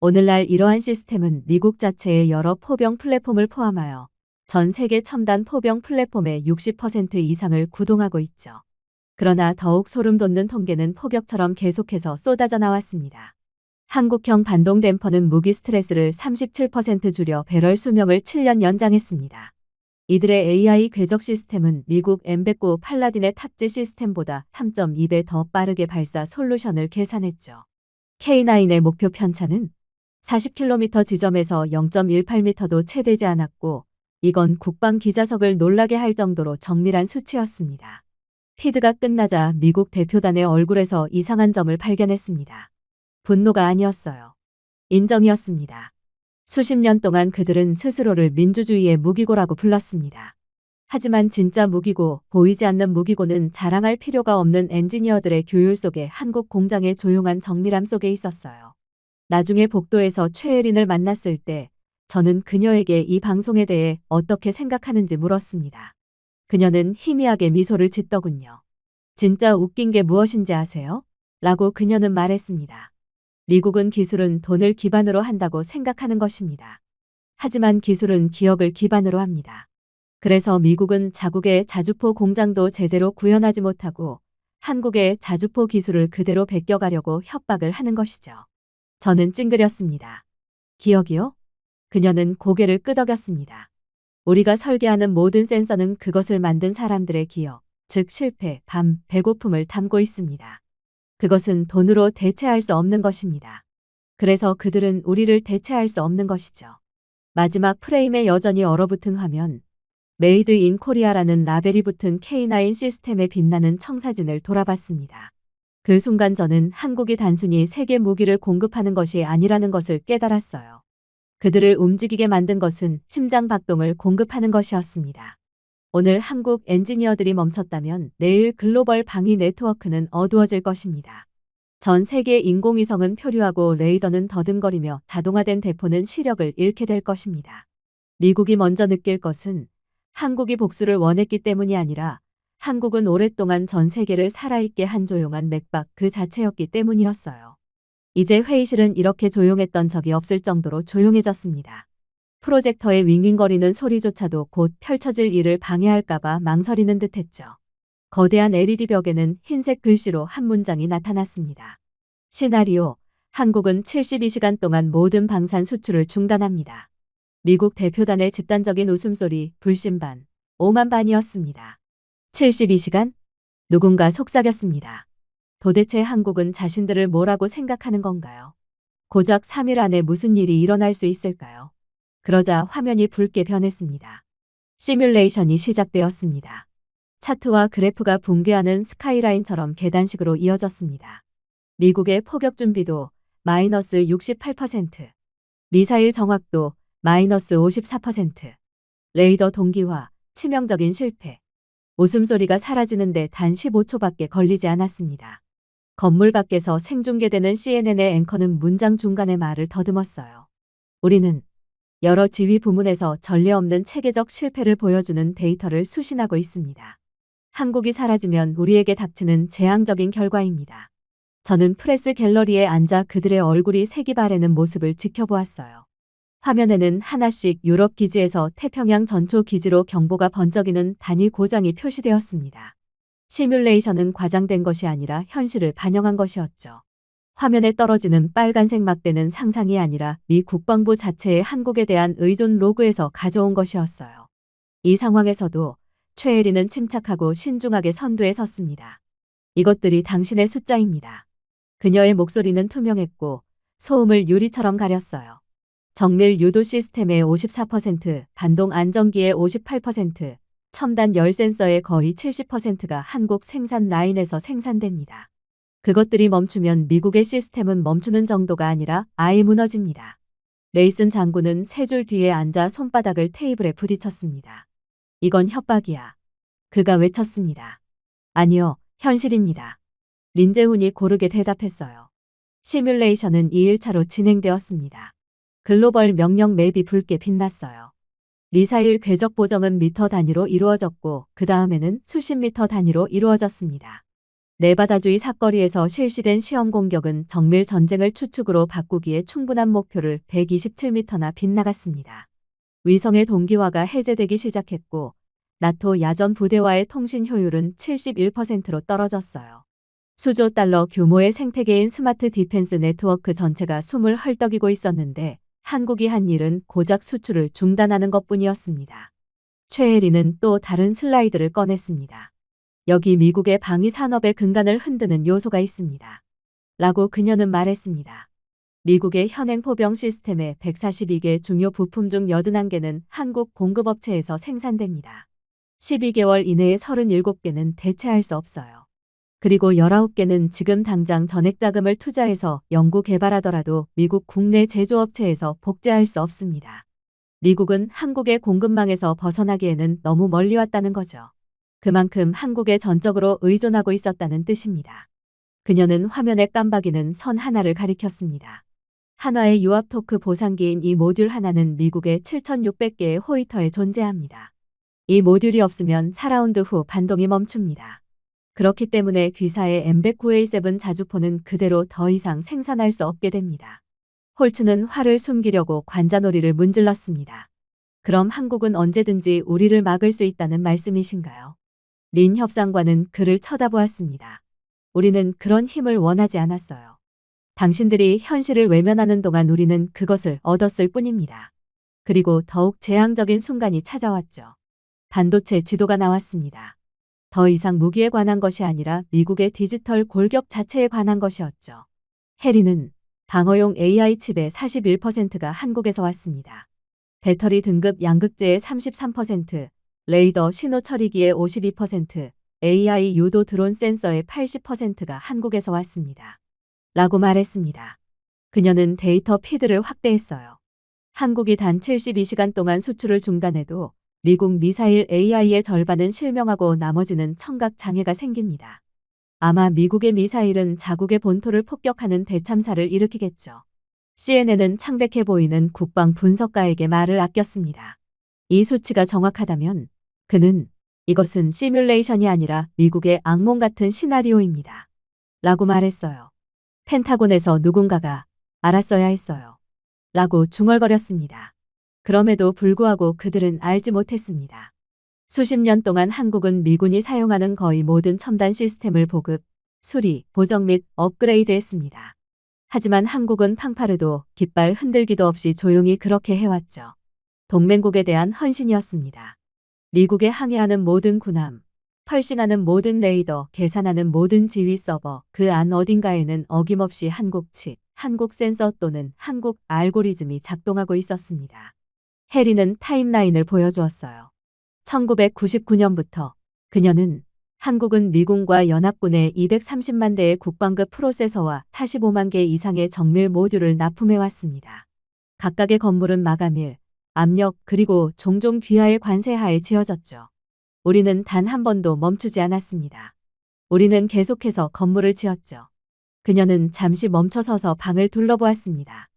오늘날 이러한 시스템은 미국 자체의 여러 포병 플랫폼을 포함하여 전 세계 첨단 포병 플랫폼의 60% 이상을 구동하고 있죠. 그러나 더욱 소름 돋는 통계는 폭격처럼 계속해서 쏟아져 나왔습니다. 한국형 반동 댐퍼는 무기 스트레스를 37% 줄여 배럴 수명을 7년 연장했습니다. 이들의 AI 궤적 시스템은 미국 M109 팔라딘의 탑재 시스템보다 3.2배 더 빠르게 발사 솔루션을 계산했죠. K9의 목표 편차는 40km 지점에서 0.18m도 채 되지 않았고 이건 국방 기자석을 놀라게 할 정도로 정밀한 수치였습니다. 피드가 끝나자 미국 대표단의 얼굴에서 이상한 점을 발견했습니다. 분노가 아니었어요. 인정이었습니다. 수십 년 동안 그들은 스스로를 민주주의의 무기고라고 불렀습니다. 하지만 진짜 무기고, 보이지 않는 무기고는 자랑할 필요가 없는 엔지니어들의 교율 속에 한국 공장의 조용한 정밀함 속에 있었어요. 나중에 복도에서 최혜린을 만났을 때 저는 그녀에게 이 방송에 대해 어떻게 생각하는지 물었습니다. 그녀는 희미하게 미소를 짓더군요. 진짜 웃긴 게 무엇인지 아세요? 라고 그녀는 말했습니다. 미국은 기술은 돈을 기반으로 한다고 생각하는 것입니다. 하지만 기술은 기억을 기반으로 합니다. 그래서 미국은 자국의 자주포 공장도 제대로 구현하지 못하고 한국의 자주포 기술을 그대로 베껴가려고 협박을 하는 것이죠. 저는 찡그렸습니다. 기억이요? 그녀는 고개를 끄덕였습니다. 우리가 설계하는 모든 센서는 그것을 만든 사람들의 기억, 즉 실패, 밤, 배고픔을 담고 있습니다. 그것은 돈으로 대체할 수 없는 것입니다. 그래서 그들은 우리를 대체할 수 없는 것이죠. 마지막 프레임에 여전히 얼어붙은 화면, 메이드 인 코리아라는 라벨이 붙은 K9 시스템의 빛나는 청사진을 돌아봤습니다. 그 순간 저는 한국이 단순히 세계 무기를 공급하는 것이 아니라는 것을 깨달았어요. 그들을 움직이게 만든 것은 심장 박동을 공급하는 것이었습니다. 오늘 한국 엔지니어들이 멈췄다면 내일 글로벌 방위 네트워크는 어두워질 것입니다. 전 세계 인공위성은 표류하고 레이더는 더듬거리며 자동화된 대포는 시력을 잃게 될 것입니다. 미국이 먼저 느낄 것은 한국이 복수를 원했기 때문이 아니라 한국은 오랫동안 전 세계를 살아있게 한 조용한 맥박 그 자체였기 때문이었어요. 이제 회의실은 이렇게 조용했던 적이 없을 정도로 조용해졌습니다. 프로젝터의 윙윙거리는 소리조차도 곧 펼쳐질 일을 방해할까봐 망설이는 듯했죠. 거대한 LED 벽에는 흰색 글씨로 한 문장이 나타났습니다. 시나리오, 한국은 72시간 동안 모든 방산 수출을 중단합니다. 미국 대표단의 집단적인 웃음소리, 불신반, 오만반이었습니다. 72시간? 누군가 속삭였습니다. 도대체 한국은 자신들을 뭐라고 생각하는 건가요? 고작 3일 안에 무슨 일이 일어날 수 있을까요? 그러자 화면이 붉게 변했습니다. 시뮬레이션이 시작되었습니다. 차트와 그래프가 붕괴하는 스카이라인처럼 계단식으로 이어졌습니다. 미국의 포격 준비도 마이너스 68%, 미사일 정확도 마이너스 54%, 레이더 동기화, 치명적인 실패. 웃음소리가 사라지는데 단 15초밖에 걸리지 않았습니다. 건물 밖에서 생중계되는 CNN의 앵커는 문장 중간에 말을 더듬었어요. 우리는 여러 지휘 부문에서 전례 없는 체계적 실패를 보여주는 데이터를 수신하고 있습니다. 한국이 사라지면 우리에게 닥치는 재앙적인 결과입니다. 저는 프레스 갤러리에 앉아 그들의 얼굴이 색이 바래는 모습을 지켜보았어요. 화면에는 하나씩 유럽 기지에서 태평양 전초 기지로 경보가 번쩍이는 단위 고장이 표시되었습니다. 시뮬레이션은 과장된 것이 아니라 현실을 반영한 것이었죠. 화면에 떨어지는 빨간색 막대는 상상이 아니라 미 국방부 자체의 한국에 대한 의존 로그에서 가져온 것이었어요. 이 상황에서도 최혜리는 침착하고 신중하게 선두에 섰습니다. 이것들이 당신의 숫자입니다. 그녀의 목소리는 투명했고 소음을 유리처럼 가렸어요. 정밀 유도 시스템의 54%, 반동 안정기의 58%, 첨단 열 센서의 거의 70%가 한국 생산 라인에서 생산됩니다. 그것들이 멈추면 미국의 시스템은 멈추는 정도가 아니라 아예 무너집니다. 레이슨 장군은 세 줄 뒤에 앉아 손바닥을 테이블에 부딪혔습니다. 이건 협박이야. 그가 외쳤습니다. 아니요, 현실입니다. 린제훈이 고르게 대답했어요. 시뮬레이션은 2일차로 진행되었습니다. 글로벌 명령 맵이 붉게 빛났어요. 미사일 궤적 보정은 미터 단위로 이루어졌고 그 다음에는 수십 미터 단위로 이루어졌습니다. 네바다주의 사거리에서 실시된 시험 공격은 정밀 전쟁을 추측으로 바꾸기에 충분한 목표를 127m나 빗나갔습니다. 위성의 동기화가 해제되기 시작했고 나토 야전 부대와의 통신 효율은 71%로 떨어졌어요. 수조 달러 규모의 생태계인 스마트 디펜스 네트워크 전체가 숨을 헐떡이고 있었는데 한국이 한 일은 고작 수출을 중단하는 것뿐이었습니다. 최혜리는 또 다른 슬라이드를 꺼냈습니다. 여기 미국의 방위 산업의 근간을 흔드는 요소가 있습니다. 라고 그녀는 말했습니다. 미국의 현행 포병 시스템의 142개 중요 부품 중 81개는 한국 공급업체에서 생산됩니다. 12개월 이내에 37개는 대체할 수 없어요. 그리고 19개는 지금 당장 전액 자금을 투자해서 연구 개발하더라도 미국 국내 제조업체에서 복제할 수 없습니다. 미국은 한국의 공급망에서 벗어나기에는 너무 멀리 왔다는 거죠. 그만큼 한국에 전적으로 의존하고 있었다는 뜻입니다. 그녀는 화면에 깜박이는 선 하나를 가리켰습니다. 한화의 유압 토크 보상기인 이 모듈 하나는 미국의 7,600개의 호이터에 존재합니다. 이 모듈이 없으면 4라운드 후 반동이 멈춥니다. 그렇기 때문에 귀사의 M109A7 자주포는 그대로 더 이상 생산할 수 없게 됩니다. 홀츠는 화를 숨기려고 관자놀이를 문질렀습니다. 그럼 한국은 언제든지 우리를 막을 수 있다는 말씀이신가요? 린 협상관은 그를 쳐다보았습니다. 우리는 그런 힘을 원하지 않았어요. 당신들이 현실을 외면하는 동안 우리는 그것을 얻었을 뿐입니다. 그리고 더욱 재앙적인 순간이 찾아왔죠. 반도체 지도가 나왔습니다. 더 이상 무기에 관한 것이 아니라 미국의 디지털 골격 자체에 관한 것이었죠. 해리는 방어용 AI 칩의 41%가 한국에서 왔습니다. 배터리 등급 양극재의 33%, 레이더 신호 처리기의 52%, AI 유도 드론 센서의 80%가 한국에서 왔습니다. 라고 말했습니다. 그녀는 데이터 피드를 확대했어요. 한국이 단 72시간 동안 수출을 중단해도 미국 미사일 AI의 절반은 실명하고 나머지는 청각 장애가 생깁니다. 아마 미국의 미사일은 자국의 본토를 폭격하는 대참사를 일으키겠죠. CNN은 창백해 보이는 국방 분석가에게 말을 아꼈습니다. 이 수치가 정확하다면 그는 이것은 시뮬레이션이 아니라 미국의 악몽 같은 시나리오입니다. 라고 말했어요. 펜타곤에서 누군가가 알았어야 했어요. 라고 중얼거렸습니다. 그럼에도 불구하고 그들은 알지 못했습니다. 수십 년 동안 한국은 미군이 사용하는 거의 모든 첨단 시스템을 보급, 수리, 보정 및 업그레이드했습니다. 하지만 한국은 팡파르도 깃발 흔들기도 없이 조용히 그렇게 해왔죠. 동맹국에 대한 헌신이었습니다. 미국에 항해하는 모든 군함, 펄싱하는 모든 레이더, 계산하는 모든 지휘 서버, 그 안 어딘가에는 어김없이 한국 칩, 한국 센서 또는 한국 알고리즘이 작동하고 있었습니다. 해리는 타임라인을 보여주었어요. 1999년부터 그녀는 한국은 미군과 연합군의 230만 대의 국방급 프로세서와 45만 개 이상의 정밀 모듈을 납품해왔습니다. 각각의 건물은 마감일, 압력 그리고 종종 귀하의 관세하에 지어졌죠. 우리는 단 한 번도 멈추지 않았습니다. 우리는 계속해서 건물을 지었죠. 그녀는 잠시 멈춰서서 방을 둘러보았습니다.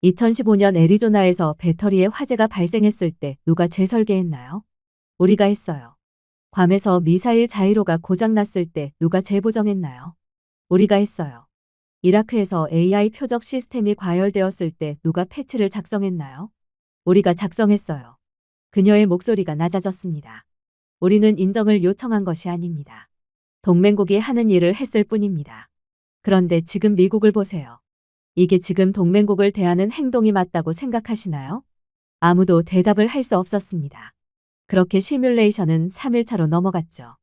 2015년 애리조나에서 배터리에 화재가 발생했을 때 누가 재설계했나요? 우리가 했어요. 괌에서 미사일 자이로가 고장났을 때 누가 재보정했나요? 우리가 했어요. 이라크에서 AI 표적 시스템이 과열되었을 때 누가 패치를 작성했나요? 우리가 작성했어요. 그녀의 목소리가 낮아졌습니다. 우리는 인정을 요청한 것이 아닙니다. 동맹국이 하는 일을 했을 뿐입니다. 그런데 지금 미국을 보세요. 이게 지금 동맹국을 대하는 행동이 맞다고 생각하시나요? 아무도 대답을 할 수 없었습니다. 그렇게 시뮬레이션은 3일차로 넘어갔죠.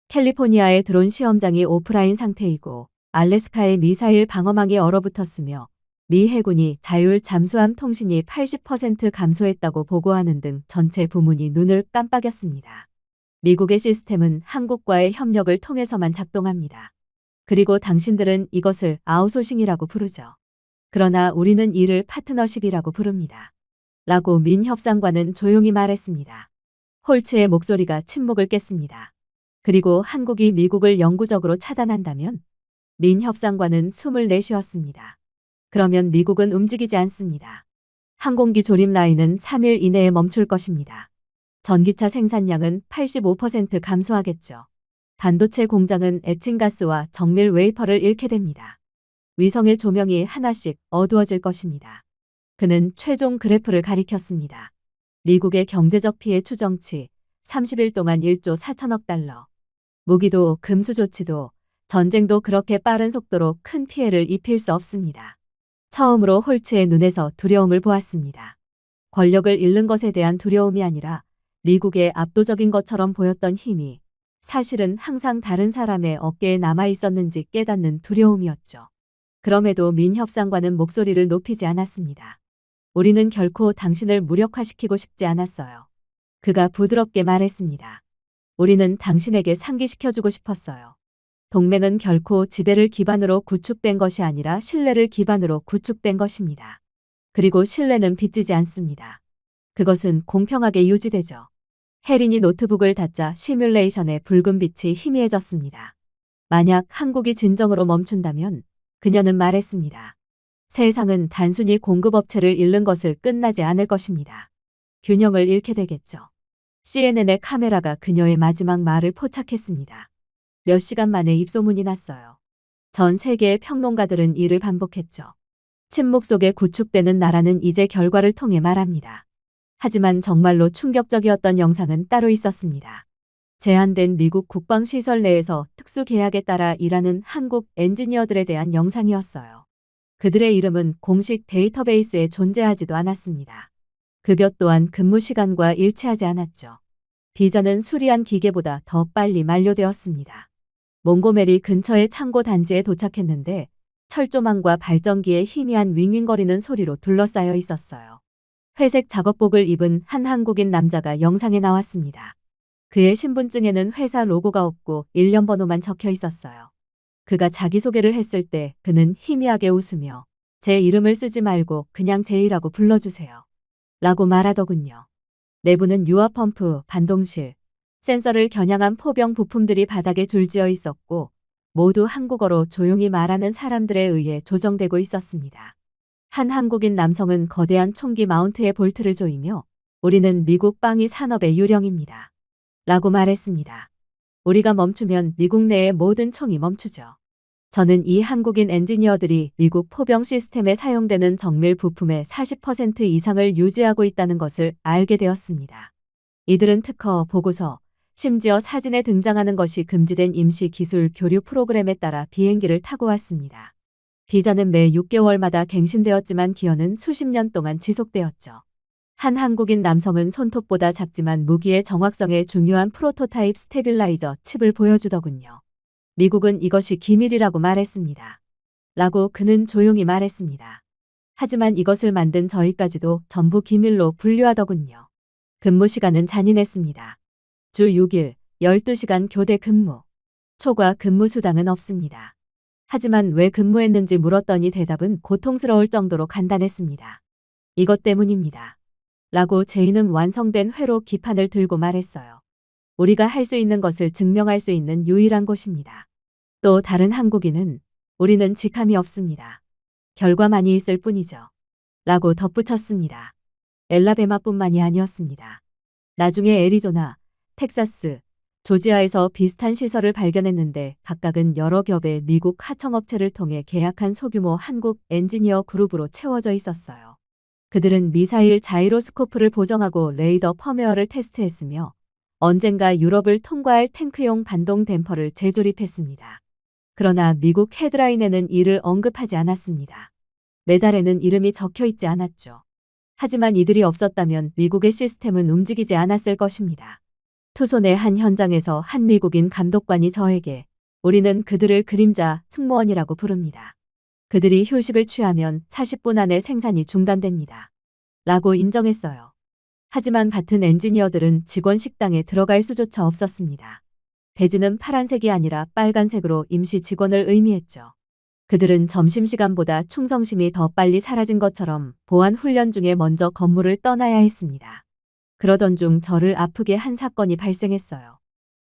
캘리포니아의 드론 시험장이 오프라인 상태이고 알래스카의 미사일 방어망이 얼어붙었으며 미 해군이 자율 잠수함 통신이 80% 감소했다고 보고하는 등 전체 부문이 눈을 깜빡였습니다. 미국의 시스템은 한국과의 협력을 통해서만 작동합니다. 그리고 당신들은 이것을 아웃소싱이라고 부르죠. 그러나 우리는 이를 파트너십이라고 부릅니다. 라고 민 협상관은 조용히 말했습니다. 홀츠의 목소리가 침묵을 깼습니다. 그리고 한국이 미국을 영구적으로 차단한다면? 민 협상관은 숨을 내쉬었습니다. 그러면 미국은 움직이지 않습니다. 항공기 조립 라인은 3일 이내에 멈출 것입니다. 전기차 생산량은 85% 감소하겠죠. 반도체 공장은 에칭가스와 정밀 웨이퍼를 잃게 됩니다. 위성의 조명이 하나씩 어두워질 것입니다. 그는 최종 그래프를 가리켰습니다. 미국의 경제적 피해 추정치 30일 동안 1조 4천억 달러. 무기도 금수 조치도 전쟁도 그렇게 빠른 속도로 큰 피해를 입힐 수 없습니다. 처음으로 홀츠의 눈에서 두려움을 보았습니다. 권력을 잃는 것에 대한 두려움이 아니라 미국의 압도적인 것처럼 보였던 힘이 사실은 항상 다른 사람의 어깨에 남아 있었는지 깨닫는 두려움이었죠. 그럼에도 민 협상관은 목소리를 높이지 않았습니다. 우리는 결코 당신을 무력화시키고 싶지 않았어요. 그가 부드럽게 말했습니다. 우리는 당신에게 상기시켜주고 싶었어요. 동맹은 결코 지배를 기반으로 구축된 것이 아니라 신뢰를 기반으로 구축된 것입니다. 그리고 신뢰는 빚지지 않습니다. 그것은 공평하게 유지되죠. 혜린이 노트북을 닫자 시뮬레이션의 붉은 빛이 희미해졌습니다. 만약 한국이 진정으로 멈춘다면 그녀는 말했습니다. 세상은 단순히 공급업체를 잃는 것을 끝나지 않을 것입니다. 균형을 잃게 되겠죠. CNN의 카메라가 그녀의 마지막 말을 포착했습니다. 몇 시간 만에 입소문이 났어요. 전 세계의 평론가들은 이를 반복했죠. 침묵 속에 구축되는 나라는 이제 결과를 통해 말합니다. 하지만 정말로 충격적이었던 영상은 따로 있었습니다. 제한된 미국 국방시설 내에서 특수 계약에 따라 일하는 한국 엔지니어들에 대한 영상이었어요. 그들의 이름은 공식 데이터베이스에 존재하지도 않았습니다. 급여 또한 근무 시간과 일치하지 않았죠. 비자는 수리한 기계보다 더 빨리 만료되었습니다. 몽고메리 근처의 창고 단지에 도착했는데 철조망과 발전기의 희미한 윙윙거리는 소리로 둘러싸여 있었어요. 회색 작업복을 입은 한 한국인 남자가 영상에 나왔습니다. 그의 신분증에는 회사 로고가 없고 일련 번호만 적혀 있었어요. 그가 자기소개를 했을 때 그는 희미하게 웃으며 제 이름을 쓰지 말고 그냥 제이라고 불러주세요. 라고 말하더군요. 내부는 유아펌프, 반동실, 센서를 겨냥한 포병 부품들이 바닥에 줄지어 있었고 모두 한국어로 조용히 말하는 사람들에 의해 조정되고 있었습니다. 한 한국인 남성은 거대한 총기 마운트에 볼트를 조이며 우리는 미국 방위 산업의 유령입니다. 라고 말했습니다. 우리가 멈추면 미국 내의 모든 총이 멈추죠. 저는 이 한국인 엔지니어들이 미국 포병 시스템에 사용되는 정밀 부품의 40% 이상을 유지하고 있다는 것을 알게 되었습니다. 이들은 특허, 보고서, 심지어 사진에 등장하는 것이 금지된 임시 기술 교류 프로그램에 따라 비행기를 타고 왔습니다. 비자는 매 6개월마다 갱신되었지만 기여는 수십 년 동안 지속되었죠. 한 한국인 남성은 손톱보다 작지만 무기의 정확성에 중요한 프로토타입 스테빌라이저 칩을 보여주더군요. 미국은 이것이 기밀이라고 말했습니다. 라고 그는 조용히 말했습니다. 하지만 이것을 만든 저희까지도 전부 기밀로 분류하더군요. 근무 시간은 잔인했습니다. 주 6일, 12시간 교대 근무. 초과 근무 수당은 없습니다. 하지만 왜 근무했는지 물었더니 대답은 고통스러울 정도로 간단했습니다. 이것 때문입니다. 라고 제이는 완성된 회로 기판을 들고 말했어요. 우리가 할 수 있는 것을 증명할 수 있는 유일한 곳입니다. 또 다른 한국인은 우리는 직함이 없습니다. 결과만이 있을 뿐이죠. 라고 덧붙였습니다. 엘라베마뿐만이 아니었습니다. 나중에 애리조나, 텍사스, 조지아에서 비슷한 시설을 발견했는데 각각은 여러 겹의 미국 하청업체를 통해 계약한 소규모 한국 엔지니어 그룹으로 채워져 있었어요. 그들은 미사일 자이로스코프를 보정하고 레이더 펌웨어를 테스트했으며 언젠가 유럽을 통과할 탱크용 반동 댐퍼를 재조립했습니다. 그러나 미국 헤드라인에는 이를 언급하지 않았습니다. 메달에는 이름이 적혀 있지 않았죠. 하지만 이들이 없었다면 미국의 시스템은 움직이지 않았을 것입니다. 투손의 한 현장에서 한 미국인 감독관이 저에게 우리는 그들을 그림자 승무원이라고 부릅니다. 그들이 휴식을 취하면 40분 안에 생산이 중단됩니다. 라고 인정했어요. 하지만 같은 엔지니어들은 직원 식당에 들어갈 수조차 없었습니다. 배지는 파란색이 아니라 빨간색으로 임시 직원을 의미했죠. 그들은 점심시간보다 충성심이 더 빨리 사라진 것처럼 보안 훈련 중에 먼저 건물을 떠나야 했습니다. 그러던 중 저를 아프게 한 사건이 발생했어요.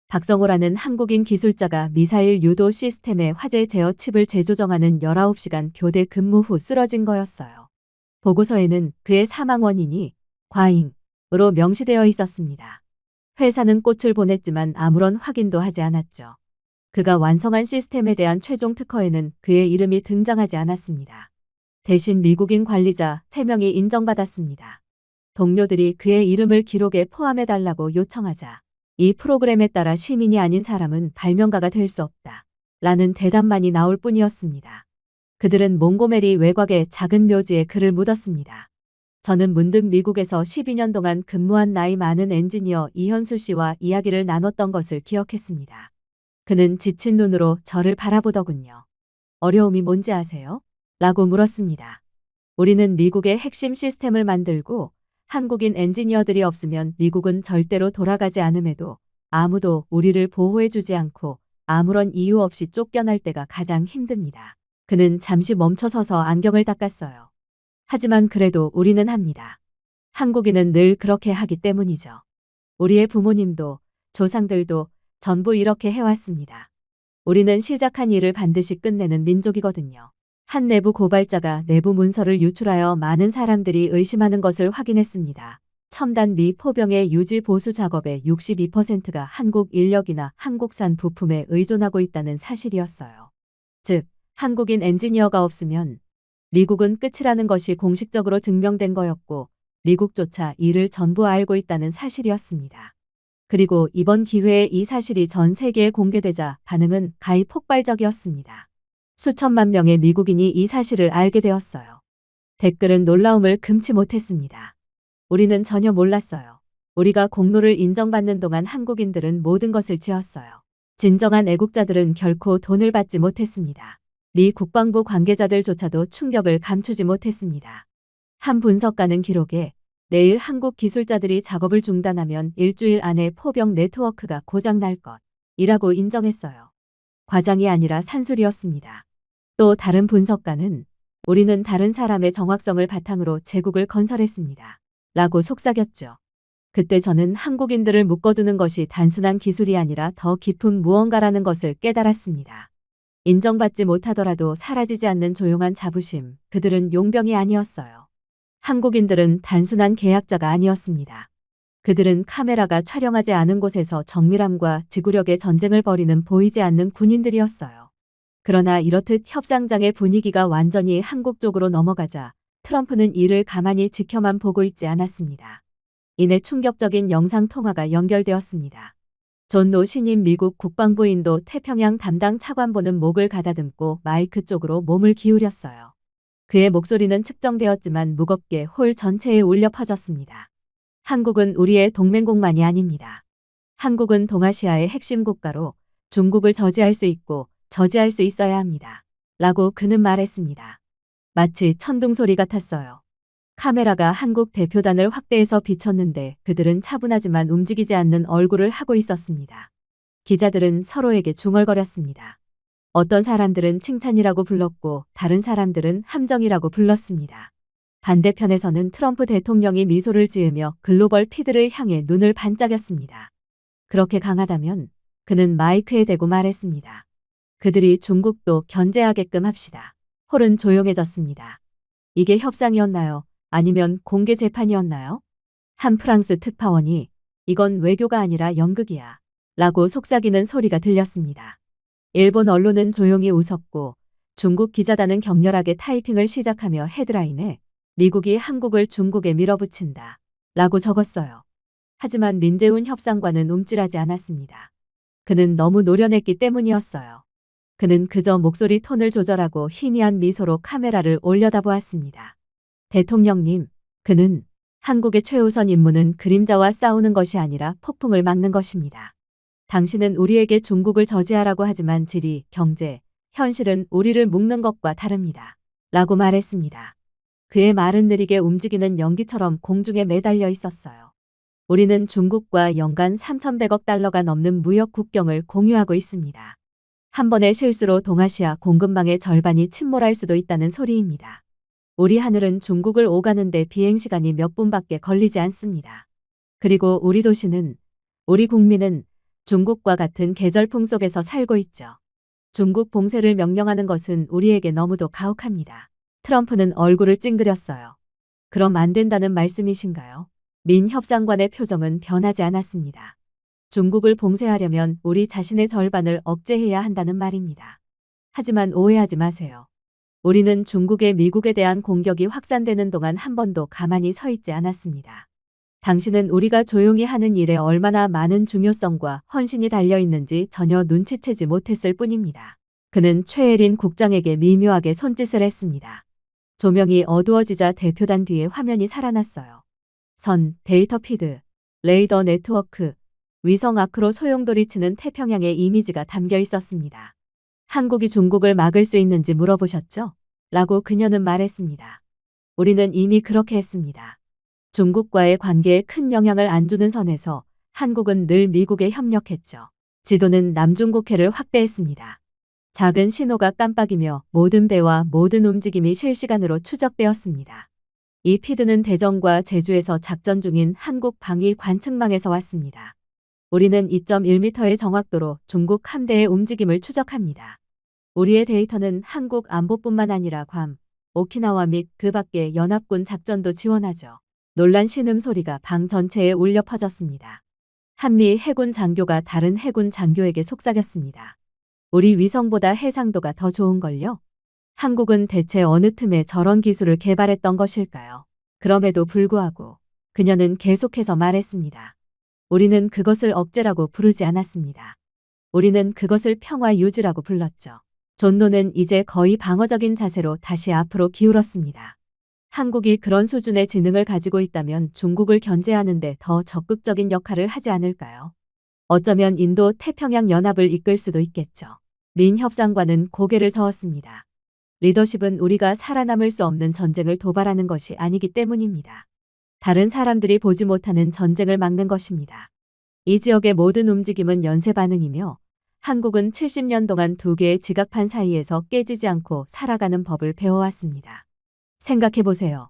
박성호라는 한국인 기술자가 미사일 유도 시스템의 화재 제어 칩을 재조정하는 19시간 교대 근무 후 쓰러진 거였어요. 보고서에는 그의 사망 원인이 과잉으로 명시되어 있었습니다. 회사는 꽃을 보냈지만 아무런 확인도 하지 않았죠. 그가 완성한 시스템에 대한 최종 특허에는 그의 이름이 등장하지 않았습니다. 대신 미국인 관리자 3명이 인정받았습니다. 동료들이 그의 이름을 기록에 포함해달라고 요청하자 이 프로그램에 따라 시민이 아닌 사람은 발명가가 될 수 없다. 라는 대답만이 나올 뿐이었습니다. 그들은 몽고메리 외곽의 작은 묘지에 그를 묻었습니다. 저는 문득 미국에서 12년 동안 근무한 나이 많은 엔지니어 이현수 씨와 이야기를 나눴던 것을 기억했습니다. 그는 지친 눈으로 저를 바라보더군요. 어려움이 뭔지 아세요? 라고 물었습니다. 우리는 미국의 핵심 시스템을 만들고 한국인 엔지니어들이 없으면 미국은 절대로 돌아가지 않음에도 아무도 우리를 보호해주지 않고 아무런 이유 없이 쫓겨날 때가 가장 힘듭니다. 그는 잠시 멈춰서서 안경을 닦았어요. 하지만 그래도 우리는 합니다. 한국인은 늘 그렇게 하기 때문이죠. 우리의 부모님도 조상들도 전부 이렇게 해왔습니다. 우리는 시작한 일을 반드시 끝내는 민족이거든요. 한 내부 고발자가 내부 문서를 유출하여 많은 사람들이 의심하는 것을 확인했습니다. 첨단 미 포병의 유지 보수 작업의 62%가 한국 인력이나 한국산 부품에 의존하고 있다는 사실이었어요. 즉, 한국인 엔지니어가 없으면 미국은 끝이라는 것이 공식적으로 증명된 거였고 미국조차 이를 전부 알고 있다는 사실이었습니다. 그리고 이번 기회에 이 사실이 전 세계에 공개되자 반응은 가히 폭발적이었습니다. 수천만 명의 미국인이 이 사실을 알게 되었어요. 댓글은 놀라움을 금치 못했습니다. 우리는 전혀 몰랐어요. 우리가 공로를 인정받는 동안 한국인들은 모든 것을 지었어요. 진정한 애국자들은 결코 돈을 받지 못했습니다. 미 국방부 관계자들조차도 충격을 감추지 못했습니다. 한 분석가는 기록에 내일 한국 기술자들이 작업을 중단하면 일주일 안에 포병 네트워크가 고장날 것이라고 인정했어요. 과장이 아니라 산술이었습니다. 또 다른 분석가는 우리는 다른 사람의 정확성을 바탕으로 제국을 건설했습니다. 라고 속삭였죠. 그때 저는 한국인들을 묶어두는 것이 단순한 기술이 아니라 더 깊은 무언가라는 것을 깨달았습니다. 인정받지 못하더라도 사라지지 않는 조용한 자부심, 그들은 용병이 아니었어요. 한국인들은 단순한 계약자가 아니었습니다. 그들은 카메라가 촬영하지 않은 곳에서 정밀함과 지구력의 전쟁을 벌이는 보이지 않는 군인들이었어요. 그러나 이렇듯 협상장의 분위기가 완전히 한국 쪽으로 넘어가자 트럼프는 이를 가만히 지켜만 보고 있지 않았습니다. 이내 충격적인 영상통화가 연결되었습니다. 존 노 신임 미국 국방부인도 태평양 담당 차관보는 목을 가다듬고 마이크 쪽으로 몸을 기울였어요. 그의 목소리는 측정되었지만 무겁게 홀 전체에 울려 퍼졌습니다. 한국은 우리의 동맹국만이 아닙니다. 한국은 동아시아의 핵심 국가로 중국을 저지할 수 있고 저지할 수 있어야 합니다. 라고 그는 말했습니다. 마치 천둥소리 같았어요. 카메라가 한국 대표단을 확대해서 비췄는데 그들은 차분하지만 움직이지 않는 얼굴을 하고 있었습니다. 기자들은 서로에게 중얼거렸습니다. 어떤 사람들은 칭찬이라고 불렀고 다른 사람들은 함정이라고 불렀습니다. 반대편에서는 트럼프 대통령이 미소를 지으며 글로벌 피드를 향해 눈을 반짝였습니다. 그렇게 강하다면 그는 마이크에 대고 말했습니다. 그들이 중국도 견제하게끔 합시다. 홀은 조용해졌습니다. 이게 협상이었나요? 아니면 공개 재판이었나요? 한 프랑스 특파원이 이건 외교가 아니라 연극이야 라고 속삭이는 소리가 들렸습니다. 일본 언론은 조용히 웃었고 중국 기자단은 격렬하게 타이핑을 시작하며 헤드라인에 미국이 한국을 중국에 밀어붙인다 라고 적었어요. 하지만 민재훈 협상관은 움찔하지 않았습니다. 그는 너무 노련했기 때문이었어요. 그는 그저 목소리 톤을 조절하고 희미한 미소로 카메라를 올려다보았습니다. 대통령님, 그는 한국의 최우선 임무는 그림자와 싸우는 것이 아니라 폭풍을 막는 것입니다. 당신은 우리에게 중국을 저지하라고 하지만 지리, 경제, 현실은 우리를 묶는 것과 다릅니다. 라고 말했습니다. 그의 말은 느리게 움직이는 연기처럼 공중에 매달려 있었어요. 우리는 중국과 연간 3,100억 달러가 넘는 무역 국경을 공유하고 있습니다. 한 번의 실수로 동아시아 공급망의 절반이 침몰할 수도 있다는 소리입니다. 우리 하늘은 중국을 오가는데 비행시간이 몇 분밖에 걸리지 않습니다. 그리고 우리 도시는, 우리 국민은 중국과 같은 계절풍 속에서 살고 있죠. 중국 봉쇄를 명령하는 것은 우리에게 너무도 가혹합니다. 트럼프는 얼굴을 찡그렸어요. 그럼 안 된다는 말씀이신가요? 민 협상관의 표정은 변하지 않았습니다. 중국을 봉쇄하려면 우리 자신의 절반을 억제해야 한다는 말입니다. 하지만 오해하지 마세요. 우리는 중국의 미국에 대한 공격이 확산되는 동안 한 번도 가만히 서 있지 않았습니다. 당신은 우리가 조용히 하는 일에 얼마나 많은 중요성과 헌신이 달려있는지 전혀 눈치채지 못했을 뿐입니다. 그는 최혜린 국장에게 미묘하게 손짓을 했습니다. 조명이 어두워지자 대표단 뒤에 화면이 살아났어요. 선, 데이터 피드, 레이더 네트워크, 위성 아크로 소용돌이치는 태평양의 이미지가 담겨 있었습니다. 한국이 중국을 막을 수 있는지 물어보셨죠? 라고 그녀는 말했습니다. 우리는 이미 그렇게 했습니다. 중국과의 관계에 큰 영향을 안 주는 선에서 한국은 늘 미국에 협력했죠. 지도는 남중국해를 확대했습니다. 작은 신호가 깜빡이며 모든 배와 모든 움직임이 실시간으로 추적되었습니다. 이 피드는 대전과 제주에서 작전 중인 한국 방위 관측망에서 왔습니다. 우리는 2.1m의 정확도로 중국 함대의 움직임을 추적합니다. 우리의 데이터는 한국 안보뿐만 아니라 괌, 오키나와 및 그 밖의 연합군 작전도 지원하죠. 놀란 신음소리가 방 전체에 울려 퍼졌습니다. 한미 해군 장교가 다른 해군 장교에게 속삭였습니다. 우리 위성보다 해상도가 더 좋은걸요? 한국은 대체 어느 틈에 저런 기술을 개발했던 것일까요? 그럼에도 불구하고 그녀는 계속해서 말했습니다. 우리는 그것을 억제라고 부르지 않았습니다. 우리는 그것을 평화 유지라고 불렀죠. 존노는 이제 거의 방어적인 자세로 다시 앞으로 기울었습니다. 한국이 그런 수준의 지능을 가지고 있다면 중국을 견제하는데 더 적극적인 역할을 하지 않을까요? 어쩌면 인도 태평양 연합을 이끌 수도 있겠죠. 민 협상관은 고개를 저었습니다. 리더십은 우리가 살아남을 수 없는 전쟁을 도발하는 것이 아니기 때문입니다. 다른 사람들이 보지 못하는 전쟁을 막는 것입니다. 이 지역의 모든 움직임은 연쇄 반응이며 한국은 70년 동안 두 개의 지각판 사이에서 깨지지 않고 살아가는 법을 배워왔습니다. 생각해 보세요.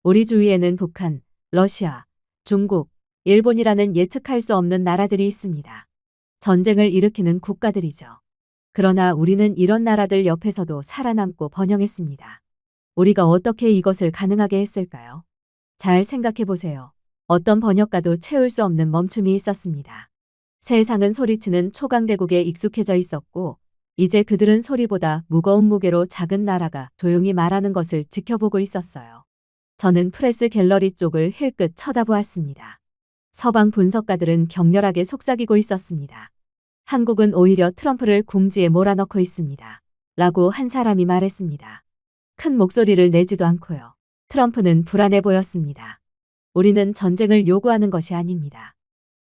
우리 주위에는 북한, 러시아, 중국, 일본이라는 예측할 수 없는 나라들이 있습니다. 전쟁을 일으키는 국가들이죠. 그러나 우리는 이런 나라들 옆에서도 살아남고 번영했습니다. 우리가 어떻게 이것을 가능하게 했을까요? 잘 생각해 보세요. 어떤 번역가도 채울 수 없는 멈춤이 있었습니다. 세상은 소리치는 초강대국에 익숙해져 있었고 이제 그들은 소리보다 무거운 무게로 작은 나라가 조용히 말하는 것을 지켜보고 있었어요. 저는 프레스 갤러리 쪽을 힐끗 쳐다보았습니다. 서방 분석가들은 격렬하게 속삭이고 있었습니다. 한국은 오히려 트럼프를 궁지에 몰아넣고 있습니다. 라고 한 사람이 말했습니다. 큰 목소리를 내지도 않고요. 트럼프는 불안해 보였습니다. 우리는 전쟁을 요구하는 것이 아닙니다.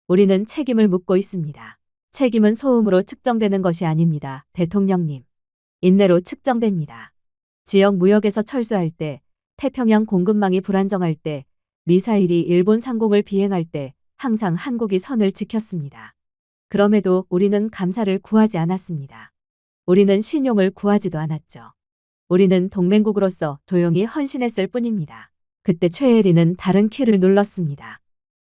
우리는 책임을 묻고 있습니다. 책임은 소음으로 측정되는 것이 아닙니다. 대통령님. 인내로 측정됩니다. 지역 무역에서 철수할 때, 태평양 공급망이 불안정할 때, 미사일이 일본 상공을 비행할 때 항상 한국이 선을 지켰습니다. 그럼에도 우리는 감사를 구하지 않았습니다. 우리는 신용을 구하지도 않았죠. 우리는 동맹국으로서 조용히 헌신했을 뿐입니다. 그때 최혜리는 다른 키를 눌렀습니다.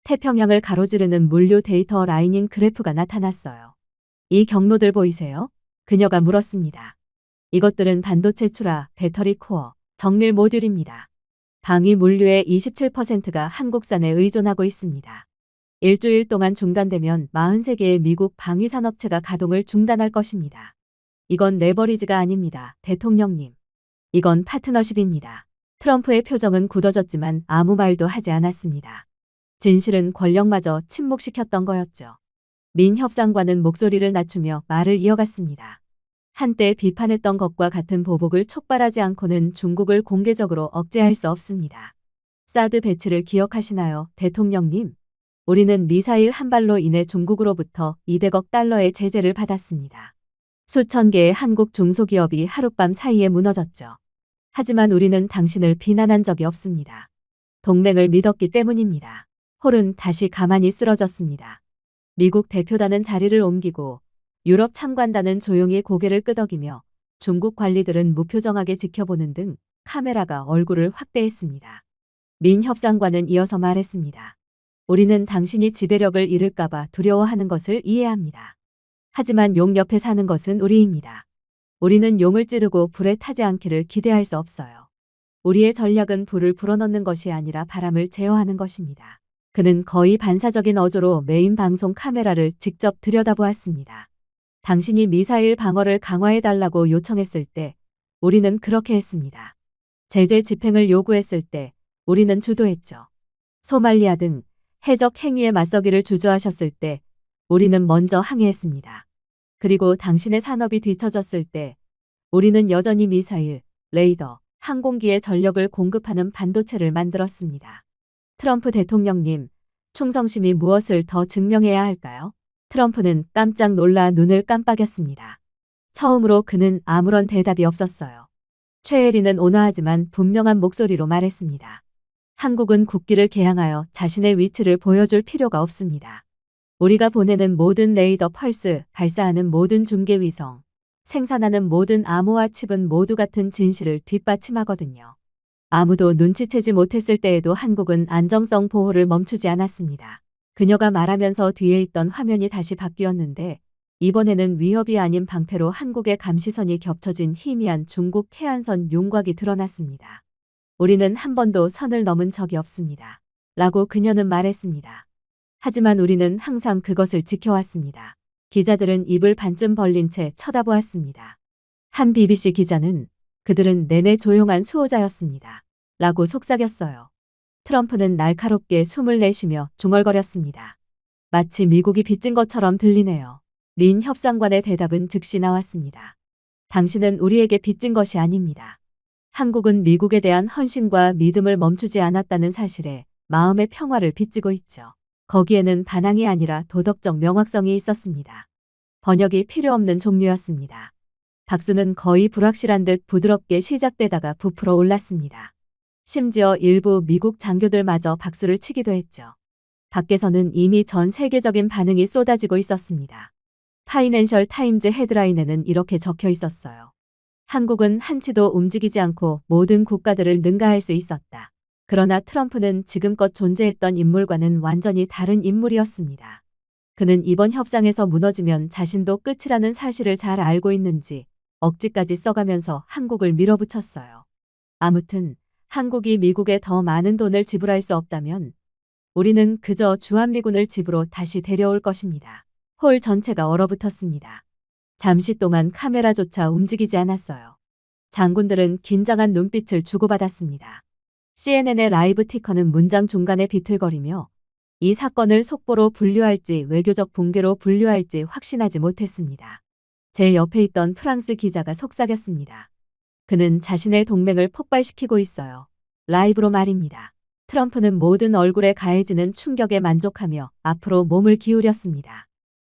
태평양을 가로지르는 물류 데이터 라이닝 그래프가 나타났어요. 이 경로들 보이세요? 그녀가 물었습니다. 이것들은 반도체 출하, 배터리 코어, 정밀 모듈입니다. 방위 물류의 27%가 한국산에 의존하고 있습니다. 일주일 동안 중단되면 43개의 미국 방위산업체가 가동을 중단할 것입니다. 이건 레버리지가 아닙니다. 대통령님. 이건 파트너십입니다. 트럼프의 표정은 굳어졌지만 아무 말도 하지 않았습니다. 진실은 권력마저 침묵시켰던 거였죠. 민 협상관은 목소리를 낮추며 말을 이어갔습니다. 한때 비판했던 것과 같은 보복을 촉발하지 않고는 중국을 공개적으로 억제할 수 없습니다. 사드 배치를 기억하시나요, 대통령님? 우리는 미사일 한 발로 인해 중국으로부터 200억 달러의 제재를 받았습니다. 수천 개의 한국 중소기업이 하룻밤 사이에 무너졌죠. 하지만 우리는 당신을 비난한 적이 없습니다. 동맹을 믿었기 때문입니다. 홀은 다시 가만히 쓰러졌습니다. 미국 대표단은 자리를 옮기고 유럽 참관단은 조용히 고개를 끄덕이며 중국 관리들은 무표정하게 지켜보는 등 카메라가 얼굴을 확대했습니다. 민 협상관은 이어서 말했습니다. 우리는 당신이 지배력을 잃을까봐 두려워하는 것을 이해합니다. 하지만 용 옆에 사는 것은 우리입니다. 우리는 용을 찌르고 불에 타지 않기를 기대할 수 없어요. 우리의 전략은 불을 불어넣는 것이 아니라 바람을 제어하는 것입니다. 그는 거의 반사적인 어조로 메인 방송 카메라를 직접 들여다보았습니다. 당신이 미사일 방어를 강화해달라고 요청했을 때 우리는 그렇게 했습니다. 제재 집행을 요구했을 때 우리는 주도했죠. 소말리아 등 해적 행위에 맞서기를 주저하셨을 때 우리는 먼저 항의했습니다. 그리고 당신의 산업이 뒤처졌을 때 우리는 여전히 미사일, 레이더, 항공기에 전력을 공급하는 반도체를 만들었습니다. 트럼프 대통령님, 충성심이 무엇을 더 증명해야 할까요? 트럼프는 깜짝 놀라 눈을 깜빡였습니다. 처음으로 그는 아무런 대답이 없었어요. 최혜리는 온화하지만 분명한 목소리로 말했습니다. 한국은 국기를 개항하여 자신의 위치를 보여줄 필요가 없습니다. 우리가 보내는 모든 레이더 펄스, 발사하는 모든 중계위성, 생산하는 모든 암호화 칩은 모두 같은 진실을 뒷받침하거든요. 아무도 눈치채지 못했을 때에도 한국은 안정성 보호를 멈추지 않았습니다. 그녀가 말하면서 뒤에 있던 화면이 다시 바뀌었는데 이번에는 위협이 아닌 방패로 한국의 감시선이 겹쳐진 희미한 중국 해안선 윤곽이 드러났습니다. 우리는 한 번도 선을 넘은 적이 없습니다. 라고 그녀는 말했습니다. 하지만 우리는 항상 그것을 지켜왔습니다. 기자들은 입을 반쯤 벌린 채 쳐다보았습니다. 한 BBC 기자는 그들은 내내 조용한 수호자였습니다. 라고 속삭였어요. 트럼프는 날카롭게 숨을 내쉬며 중얼거렸습니다. 마치 미국이 빚진 것처럼 들리네요. 린 협상관의 대답은 즉시 나왔습니다. 당신은 우리에게 빚진 것이 아닙니다. 한국은 미국에 대한 헌신과 믿음을 멈추지 않았다는 사실에 마음의 평화를 빚지고 있죠. 거기에는 반항이 아니라 도덕적 명확성이 있었습니다. 번역이 필요 없는 종류였습니다. 박수는 거의 불확실한 듯 부드럽게 시작되다가 부풀어 올랐습니다. 심지어 일부 미국 장교들마저 박수를 치기도 했죠. 밖에서는 이미 전 세계적인 반응이 쏟아지고 있었습니다. 파이낸셜 타임즈 헤드라인에는 이렇게 적혀 있었어요. 한국은 한치도 움직이지 않고 모든 국가들을 능가할 수 있었다. 그러나 트럼프는 지금껏 존재했던 인물과는 완전히 다른 인물이었습니다. 그는 이번 협상에서 무너지면 자신도 끝이라는 사실을 잘 알고 있는지 억지까지 써가면서 한국을 밀어붙였어요. 아무튼 한국이 미국에 더 많은 돈을 지불할 수 없다면 우리는 그저 주한미군을 집으로 다시 데려올 것입니다. 홀 전체가 얼어붙었습니다. 잠시 동안 카메라조차 움직이지 않았어요. 장군들은 긴장한 눈빛을 주고받았습니다. CNN의 라이브 티커는 문장 중간에 비틀거리며 이 사건을 속보로 분류할지 외교적 붕괴로 분류할지 확신하지 못했습니다. 제 옆에 있던 프랑스 기자가 속삭였습니다. 그는 자신의 동맹을 폭발시키고 있어요. 라이브로 말입니다. 트럼프는 모든 얼굴에 가해지는 충격에 만족하며 앞으로 몸을 기울였습니다.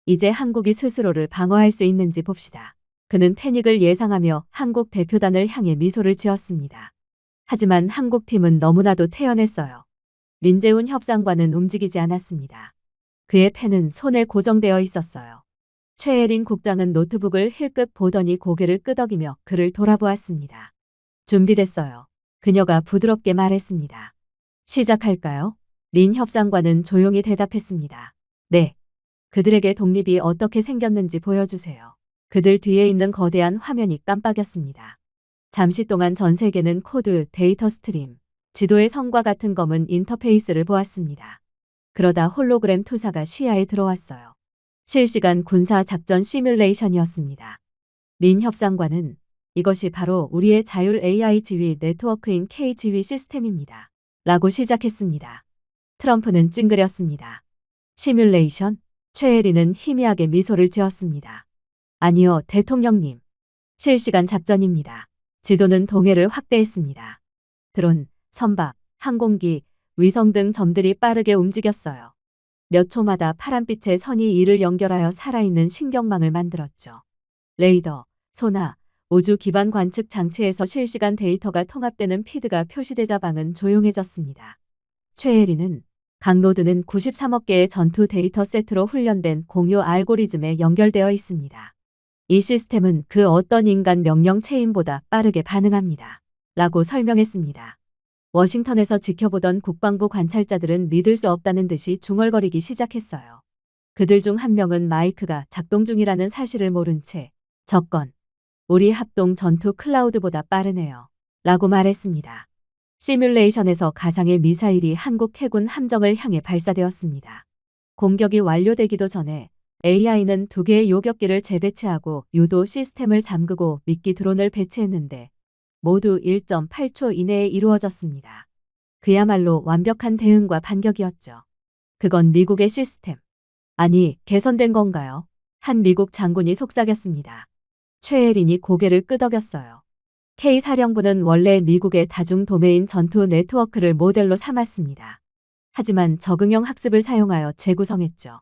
이제 한국이 스스로를 방어할 수 있는지 봅시다. 그는 패닉을 예상하며 한국 대표단을 향해 미소를 지었습니다. 하지만 한국 팀은 너무나도 태연했어요. 린재훈 협상관은 움직이지 않았습니다. 그의 펜은 손에 고정되어 있었어요. 최혜린 국장은 노트북을 힐끗 보더니 고개를 끄덕이며 그를 돌아보았습니다. 준비됐어요. 그녀가 부드럽게 말했습니다. 시작할까요? 린 협상관은 조용히 대답했습니다. 네. 그들에게 독립이 어떻게 생겼는지 보여주세요. 그들 뒤에 있는 거대한 화면이 깜빡였습니다. 잠시 동안 전 세계는 코드, 데이터 스트림, 지도의 선과 같은 검은 인터페이스를 보았습니다. 그러다 홀로그램 투사가 시야에 들어왔어요. 실시간 군사 작전 시뮬레이션이었습니다. 린 협상관은 이것이 바로 우리의 자율 AI 지휘 네트워크인 K 지휘 시스템입니다. 라고 시작했습니다. 트럼프는 찡그렸습니다. 시뮬레이션? 최혜리는 희미하게 미소를 지었습니다. 아니요, 대통령님. 실시간 작전입니다. 지도는 동해를 확대했습니다. 드론, 선박, 항공기, 위성 등 점들이 빠르게 움직였어요. 몇 초마다 파란빛의 선이 이를 연결하여 살아있는 신경망을 만들었죠. 레이더, 소나, 우주 기반 관측 장치에서 실시간 데이터가 통합되는 피드가 표시되자 방은 조용해졌습니다. 최혜리는 각 노드는 93억 개의 전투 데이터 세트로 훈련된 공유 알고리즘에 연결되어 있습니다. 이 시스템은 그 어떤 인간 명령 체인보다 빠르게 반응합니다. 라고 설명했습니다. 워싱턴에서 지켜보던 국방부 관찰자들은 믿을 수 없다는 듯이 중얼거리기 시작했어요. 그들 중 한 명은 마이크가 작동 중이라는 사실을 모른 채 접건, 우리 합동 전투 클라우드보다 빠르네요. 라고 말했습니다. 시뮬레이션에서 가상의 미사일이 한국 해군 함정을 향해 발사되었습니다. 공격이 완료되기도 전에 AI는 2개의 요격기를 재배치하고 유도 시스템을 잠그고 미끼 드론을 배치했는데 모두 1.8초 이내에 이루어졌습니다. 그야말로 완벽한 대응과 반격이었죠. 그건 미국의 시스템. 아니, 개선된 건가요? 한 미국 장군이 속삭였습니다. 최혜린이 고개를 끄덕였어요. K사령부는 원래 미국의 다중 도메인 전투 네트워크를 모델로 삼았습니다. 하지만 적응형 학습을 사용하여 재구성했죠.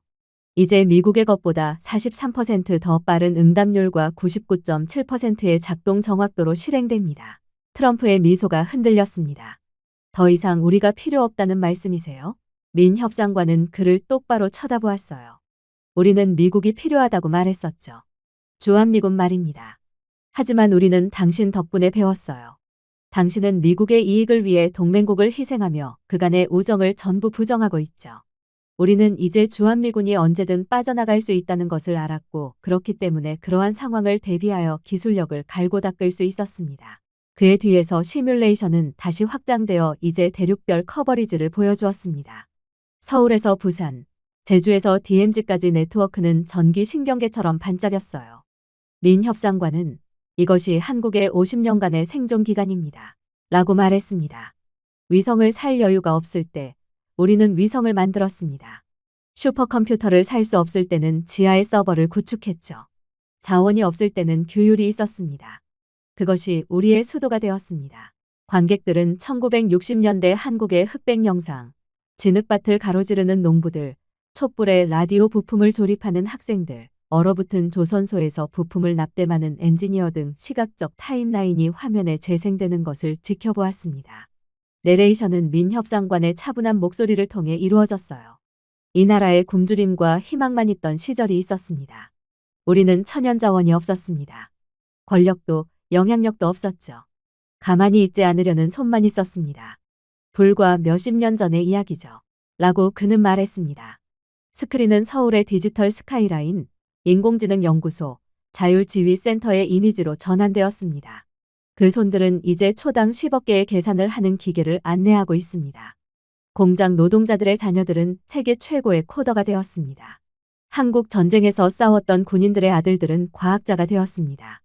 이제 미국의 것보다 43% 더 빠른 응답률과 99.7%의 작동 정확도로 실행됩니다. 트럼프의 미소가 흔들렸습니다. 더 이상 우리가 필요 없다는 말씀이세요? 민 협상관은 그를 똑바로 쳐다보았어요. 우리는 미국이 필요하다고 말했었죠. 주한미군 말입니다. 하지만 우리는 당신 덕분에 배웠어요. 당신은 미국의 이익을 위해 동맹국을 희생하며 그간의 우정을 전부 부정하고 있죠. 우리는 이제 주한미군이 언제든 빠져나갈 수 있다는 것을 알았고 그렇기 때문에 그러한 상황을 대비하여 기술력을 갈고 닦을 수 있었습니다. 그의 뒤에서 시뮬레이션은 다시 확장되어 이제 대륙별 커버리지를 보여주었습니다. 서울에서 부산, 제주에서 DMZ까지 네트워크는 전기 신경계처럼 반짝였어요. 민 협상관은 이것이 한국의 50년간의 생존 기간입니다. 라고 말했습니다. 위성을 살 여유가 없을 때 우리는 위성을 만들었습니다. 슈퍼컴퓨터를 살 수 없을 때는 지하의 서버를 구축했죠. 자원이 없을 때는 규율이 있었습니다. 그것이 우리의 수도가 되었습니다. 관객들은 1960년대 한국의 흑백 영상, 진흙밭을 가로지르는 농부들, 촛불에 라디오 부품을 조립하는 학생들, 얼어붙은 조선소에서 부품을 납땜하는 엔지니어 등 시각적 타임라인이 화면에 재생되는 것을 지켜보았습니다. 내레이션은 민 협상관의 차분한 목소리를 통해 이루어졌어요. 이 나라에 굶주림과 희망만 있던 시절이 있었습니다. 우리는 천연자원이 없었습니다. 권력도 영향력도 없었죠. 가만히 있지 않으려는 손만 있었습니다. 불과 몇십 년 전의 이야기죠. 라고 그는 말했습니다. 스크린은 서울의 디지털 스카이라인, 인공지능 연구소, 자율지휘센터의 이미지로 전환되었습니다. 그 손들은 이제 초당 10억 개의 계산을 하는 기계를 안내하고 있습니다. 공장 노동자들의 자녀들은 세계 최고의 코더가 되었습니다. 한국 전쟁에서 싸웠던 군인들의 아들들은 과학자가 되었습니다.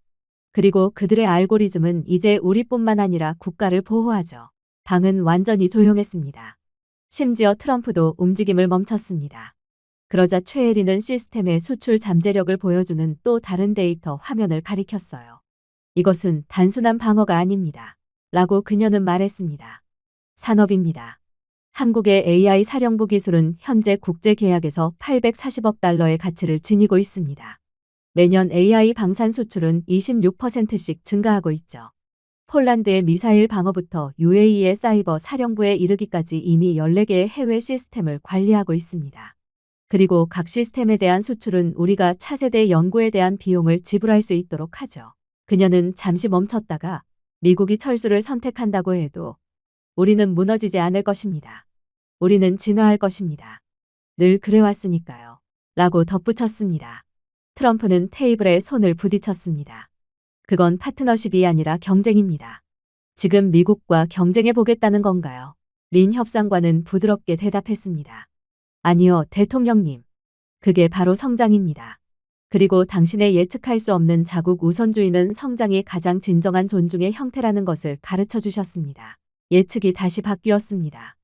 그리고 그들의 알고리즘은 이제 우리뿐만 아니라 국가를 보호하죠. 방은 완전히 조용했습니다. 심지어 트럼프도 움직임을 멈췄습니다. 그러자 최혜리는 시스템의 수출 잠재력을 보여주는 또 다른 데이터 화면을 가리켰어요. 이것은 단순한 방어가 아닙니다. 라고 그녀는 말했습니다. 산업입니다. 한국의 AI 사령부 기술은 현재 국제 계약에서 840억 달러의 가치를 지니고 있습니다. 매년 AI 방산 수출은 26%씩 증가하고 있죠. 폴란드의 미사일 방어부터 UAE의 사이버 사령부에 이르기까지 이미 14개의 해외 시스템을 관리하고 있습니다. 그리고 각 시스템에 대한 수출은 우리가 차세대 연구에 대한 비용을 지불할 수 있도록 하죠. 그녀는 잠시 멈췄다가 미국이 철수를 선택한다고 해도 우리는 무너지지 않을 것입니다. 우리는 진화할 것입니다. 늘 그래왔으니까요. 라고 덧붙였습니다. 트럼프는 테이블에 손을 부딪혔습니다. 그건 파트너십이 아니라 경쟁입니다. 지금 미국과 경쟁해 보겠다는 건가요? 린 협상관은 부드럽게 대답했습니다. 아니요, 대통령님. 그게 바로 성장입니다. 그리고 당신의 예측할 수 없는 자국 우선주의는 성장이 가장 진정한 존중의 형태라는 것을 가르쳐 주셨습니다. 예측이 다시 바뀌었습니다.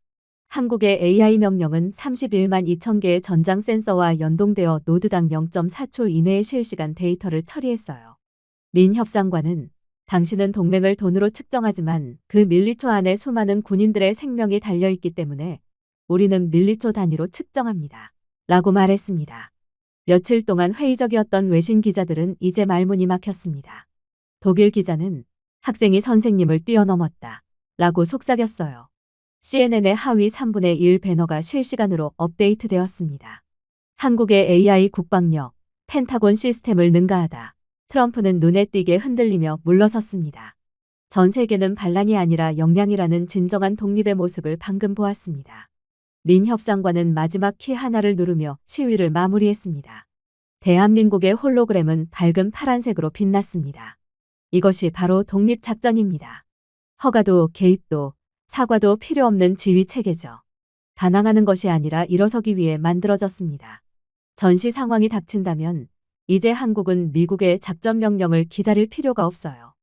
한국의 AI 명령은 31만 2천 개의 전장 센서와 연동되어 노드당 0.4초 이내의 실시간 데이터를 처리했어요. 민 협상관은 당신은 동맹을 돈으로 측정하지만 그 밀리초 안에 수많은 군인들의 생명이 달려있기 때문에 우리는 밀리초 단위로 측정합니다. 라고 말했습니다. 며칠 동안 회의적이었던 외신 기자들은 이제 말문이 막혔습니다. 독일 기자는 학생이 선생님을 뛰어넘었다. 라고 속삭였어요. CNN의 하위 3분의 1 배너가 실시간으로 업데이트되었습니다. 한국의 AI 국방력, 펜타곤 시스템을 능가하다. 트럼프는 눈에 띄게 흔들리며 물러섰습니다. 전 세계는 반란이 아니라 역량이라는 진정한 독립의 모습을 방금 보았습니다. 민 협상관은 마지막 키 하나를 누르며 시위를 마무리했습니다. 대한민국의 홀로그램은 밝은 파란색으로 빛났습니다. 이것이 바로 독립작전입니다. 허가도 개입도 사과도 필요 없는 지휘 체계죠. 반항하는 것이 아니라 일어서기 위해 만들어졌습니다. 전시 상황이 닥친다면 이제 한국은 미국의 작전 명령을 기다릴 필요가 없어요.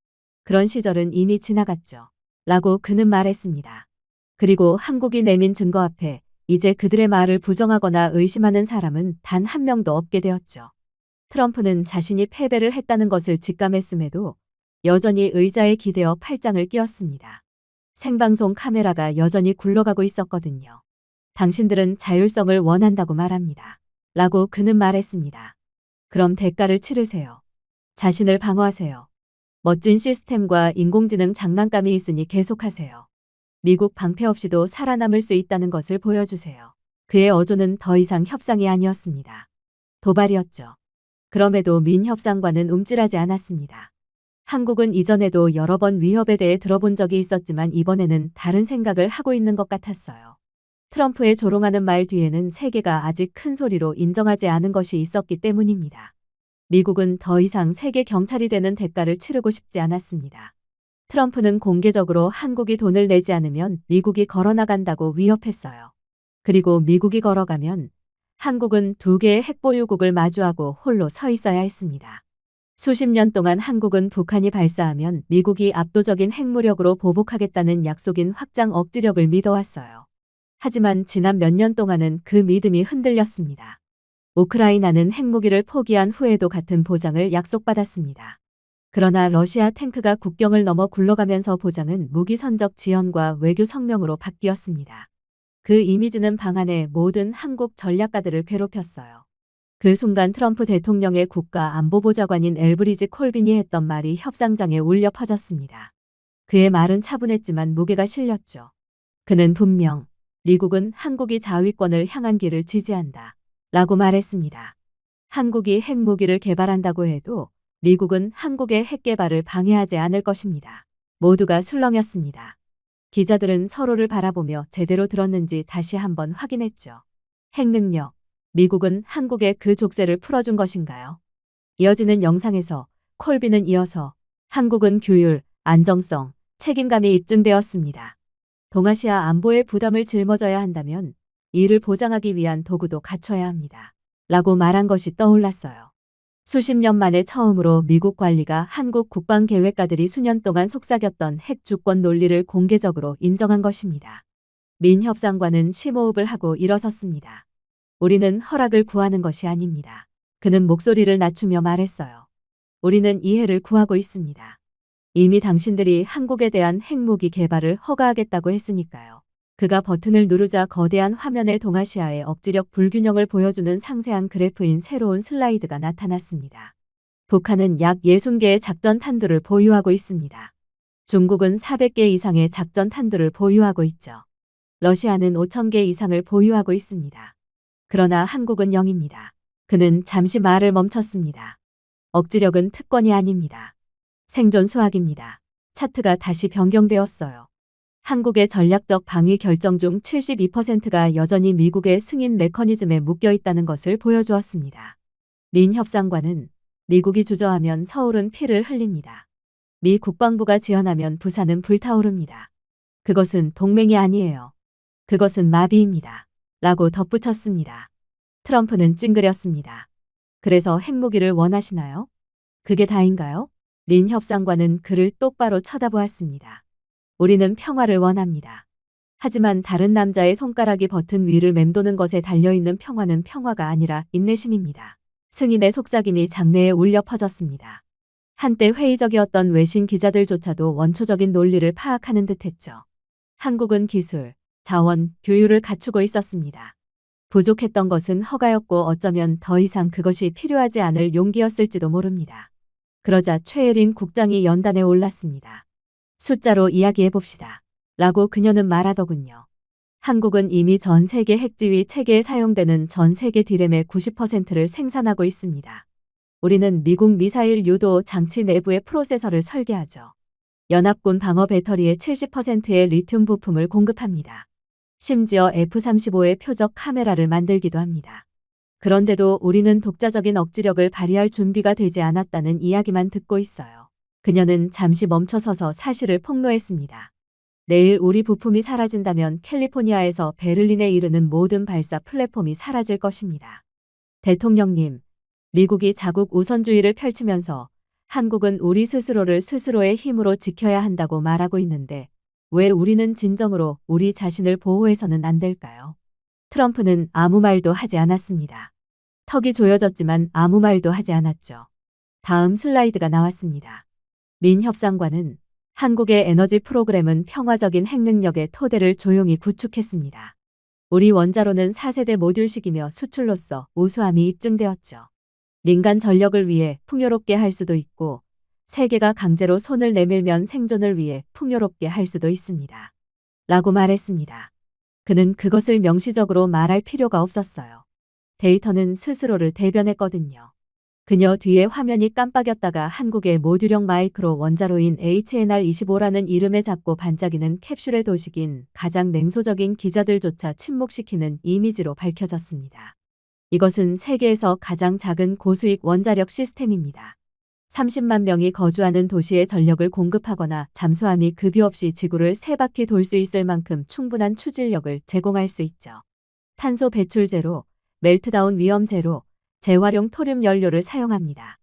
그런 시절은 이미 지나갔죠. 라고 그는 말했습니다. 그리고 한국이 내민 증거 앞에 이제 그들의 말을 부정하거나 의심하는 사람은 단 한 명도 없게 되었죠. 트럼프는 자신이 패배를 했다는 것을 직감했음에도 여전히 의자에 기대어 팔짱을 끼웠습니다. 생방송 카메라가 여전히 굴러가고 있었거든요. 당신들은 자율성을 원한다고 말합니다. 라고 그는 말했습니다. 그럼 대가를 치르세요. 자신을 방어하세요. 멋진 시스템과 인공지능 장난감이 있으니 계속하세요. 미국 방패 없이도 살아남을 수 있다는 것을 보여주세요. 그의 어조는 더 이상 협상이 아니었습니다. 도발이었죠. 그럼에도 민 협상관은 움찔하지 않았습니다. 한국은 이전에도 여러 번 위협에 대해 들어본 적이 있었지만 이번에는 다른 생각을 하고 있는 것 같았어요. 트럼프의 조롱하는 말 뒤에는 세계가 아직 큰 소리로 인정하지 않은 것이 있었기 때문입니다. 미국은 더 이상 세계 경찰이 되는 대가를 치르고 싶지 않았습니다. 트럼프는 공개적으로 한국이 돈을 내지 않으면 미국이 걸어나간다고 위협했어요. 그리고 미국이 걸어가면 한국은 2개의 핵보유국을 마주하고 홀로 서 있어야 했습니다. 수십 년 동안 한국은 북한이 발사하면 미국이 압도적인 핵무력으로 보복하겠다는 약속인 확장 억지력을 믿어왔어요. 하지만 지난 몇 년 동안은 그 믿음이 흔들렸습니다. 우크라이나는 핵무기를 포기한 후에도 같은 보장을 약속받았습니다. 그러나 러시아 탱크가 국경을 넘어 굴러가면서 보장은 무기 선적 지원과 외교 성명으로 바뀌었습니다. 그 이미지는 방한의 모든 한국 전략가들을 괴롭혔어요. 그 순간 트럼프 대통령의 국가안보보좌관인 엘브리지 콜빈이 했던 말이 협상장에 울려 퍼졌습니다. 그의 말은 차분했지만 무게가 실렸죠. 그는 분명 미국은 한국이 자위권을 향한 길을 지지한다 라고 말했습니다. 한국이 핵무기를 개발한다고 해도 미국은 한국의 핵개발을 방해하지 않을 것입니다. 모두가 술렁였습니다. 기자들은 서로를 바라보며 제대로 들었는지 다시 한번 확인했죠. 핵능력, 미국은 한국의 그 족쇄를 풀어준 것인가요? 이어지는 영상에서 콜빈은 이어서 한국은 규율, 안정성, 책임감이 입증되었습니다. 동아시아 안보의 부담을 짊어져야 한다면 이를 보장하기 위한 도구도 갖춰야 합니다. 라고 말한 것이 떠올랐어요. 수십 년 만에 처음으로 미국 관리가 한국 국방계획가들이 수년 동안 속삭였던 핵 주권 논리를 공개적으로 인정한 것입니다. 민 협상관은 심호흡을 하고 일어섰습니다. 우리는 허락을 구하는 것이 아닙니다. 그는 목소리를 낮추며 말했어요. 우리는 이해를 구하고 있습니다. 이미 당신들이 한국에 대한 핵무기 개발을 허가하겠다고 했으니까요. 그가 버튼을 누르자 거대한 화면에 동아시아의 억지력 불균형을 보여주는 상세한 그래프인 새로운 슬라이드가 나타났습니다. 북한은 약 60개의 작전 탄두를 보유하고 있습니다. 중국은 400개 이상의 작전 탄두를 보유하고 있죠. 러시아는 5,000개 이상을 보유하고 있습니다. 그러나 한국은 0입니다. 그는 잠시 말을 멈췄습니다. 억지력은 특권이 아닙니다. 생존 수학입니다. 차트가 다시 변경되었어요. 한국의 전략적 방위 결정 중 72%가 여전히 미국의 승인 메커니즘에 묶여 있다는 것을 보여주었습니다. 민 협상관은 미국이 주저하면 서울은 피를 흘립니다. 미 국방부가 지원하면 부산은 불타오릅니다. 그것은 동맹이 아니에요. 그것은 마비입니다. 라고 덧붙였습니다. 트럼프는 찡그렸습니다. 그래서 핵무기를 원하시나요? 그게 다인가요? 민 협상관은 그를 똑바로 쳐다보았습니다. 우리는 평화를 원합니다. 하지만 다른 남자의 손가락이 버튼 위를 맴도는 것에 달려있는 평화는 평화가 아니라 인내심입니다. 승인의 속삭임이 장내에 울려 퍼졌습니다. 한때 회의적이었던 외신 기자들조차도 원초적인 논리를 파악하는 듯했죠. 한국은 기술, 자원, 교육을 갖추고 있었습니다. 부족했던 것은 허가였고 어쩌면 더 이상 그것이 필요하지 않을 용기였을지도 모릅니다. 그러자 최예린 국장이 연단에 올랐습니다. 숫자로 이야기해봅시다. 라고 그녀는 말하더군요. 한국은 이미 전 세계 핵지휘 체계에 사용되는 전 세계 디램의 90%를 생산하고 있습니다. 우리는 미국 미사일 유도 장치 내부의 프로세서를 설계하죠. 연합군 방어 배터리의 70%의 리튬 부품을 공급합니다. 심지어 F-35의 표적 카메라를 만들기도 합니다. 그런데도 우리는 독자적인 억지력을 발휘할 준비가 되지 않았다는 이야기만 듣고 있어요. 그녀는 잠시 멈춰서서 사실을 폭로했습니다. 내일 우리 부품이 사라진다면 캘리포니아에서 베를린에 이르는 모든 발사 플랫폼이 사라질 것입니다. 대통령님, 미국이 자국 우선주의를 펼치면서 한국은 우리 스스로를 스스로의 힘으로 지켜야 한다고 말하고 있는데 왜 우리는 진정으로 우리 자신을 보호해서는 안 될까요? 트럼프는 아무 말도 하지 않았습니다. 턱이 조여졌지만 아무 말도 하지 않았죠. 다음 슬라이드가 나왔습니다. 민 협상관은 한국의 에너지 프로그램은 평화적인 핵능력의 토대를 조용히 구축했습니다. 우리 원자로는 4세대 모듈식이며 수출로서 우수함이 입증되었죠. 민간 전력을 위해 풍요롭게 할 수도 있고 세계가 강제로 손을 내밀면 생존을 위해 풍요롭게 할 수도 있습니다. 라고 말했습니다. 그는 그것을 명시적으로 말할 필요가 없었어요. 데이터는 스스로를 대변했거든요. 그녀 뒤에 화면이 깜빡였다가 한국의 모듈형 마이크로 원자로인 HNR-25라는 이름에 작고 반짝이는 캡슐의 도식인 가장 냉소적인 기자들조차 침묵시키는 이미지로 밝혀졌습니다. 이것은 세계에서 가장 작은 고수익 원자력 시스템입니다. 30만 명이 거주하는 도시에 전력을 공급하거나 잠수함이 급유 없이 지구를 3바퀴 돌 수 있을 만큼 충분한 추진력을 제공할 수 있죠. 탄소 배출 제로, 멜트다운 위험 제로, 재활용 토륨 연료를 사용합니다.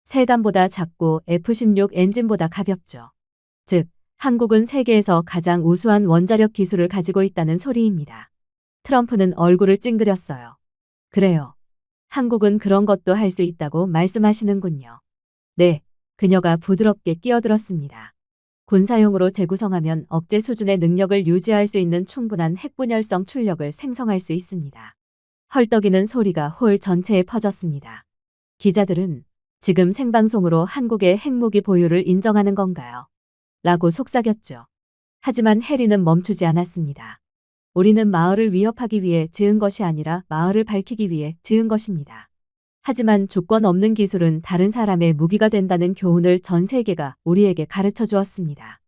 세단보다 작고 F-16 엔진보다 가볍죠. 즉, 한국은 세계에서 가장 우수한 원자력 기술을 가지고 있다는 소리입니다. 트럼프는 얼굴을 찡그렸어요. 그래요. 한국은 그런 것도 할 수 있다고 말씀하시는군요. 네, 그녀가 부드럽게 끼어들었습니다. 군사용으로 재구성하면 억제 수준의 능력을 유지할 수 있는 충분한 핵분열성 출력을 생성할 수 있습니다. 헐떡이는 소리가 홀 전체에 퍼졌습니다. 기자들은 지금 생방송으로 한국의 핵무기 보유를 인정하는 건가요? 라고 속삭였죠. 하지만 해리는 멈추지 않았습니다. 우리는 마을을 위협하기 위해 지은 것이 아니라 마을을 밝히기 위해 지은 것입니다. 하지만 주권 없는 기술은 다른 사람의 무기가 된다는 교훈을 전 세계가 우리에게 가르쳐 주었습니다.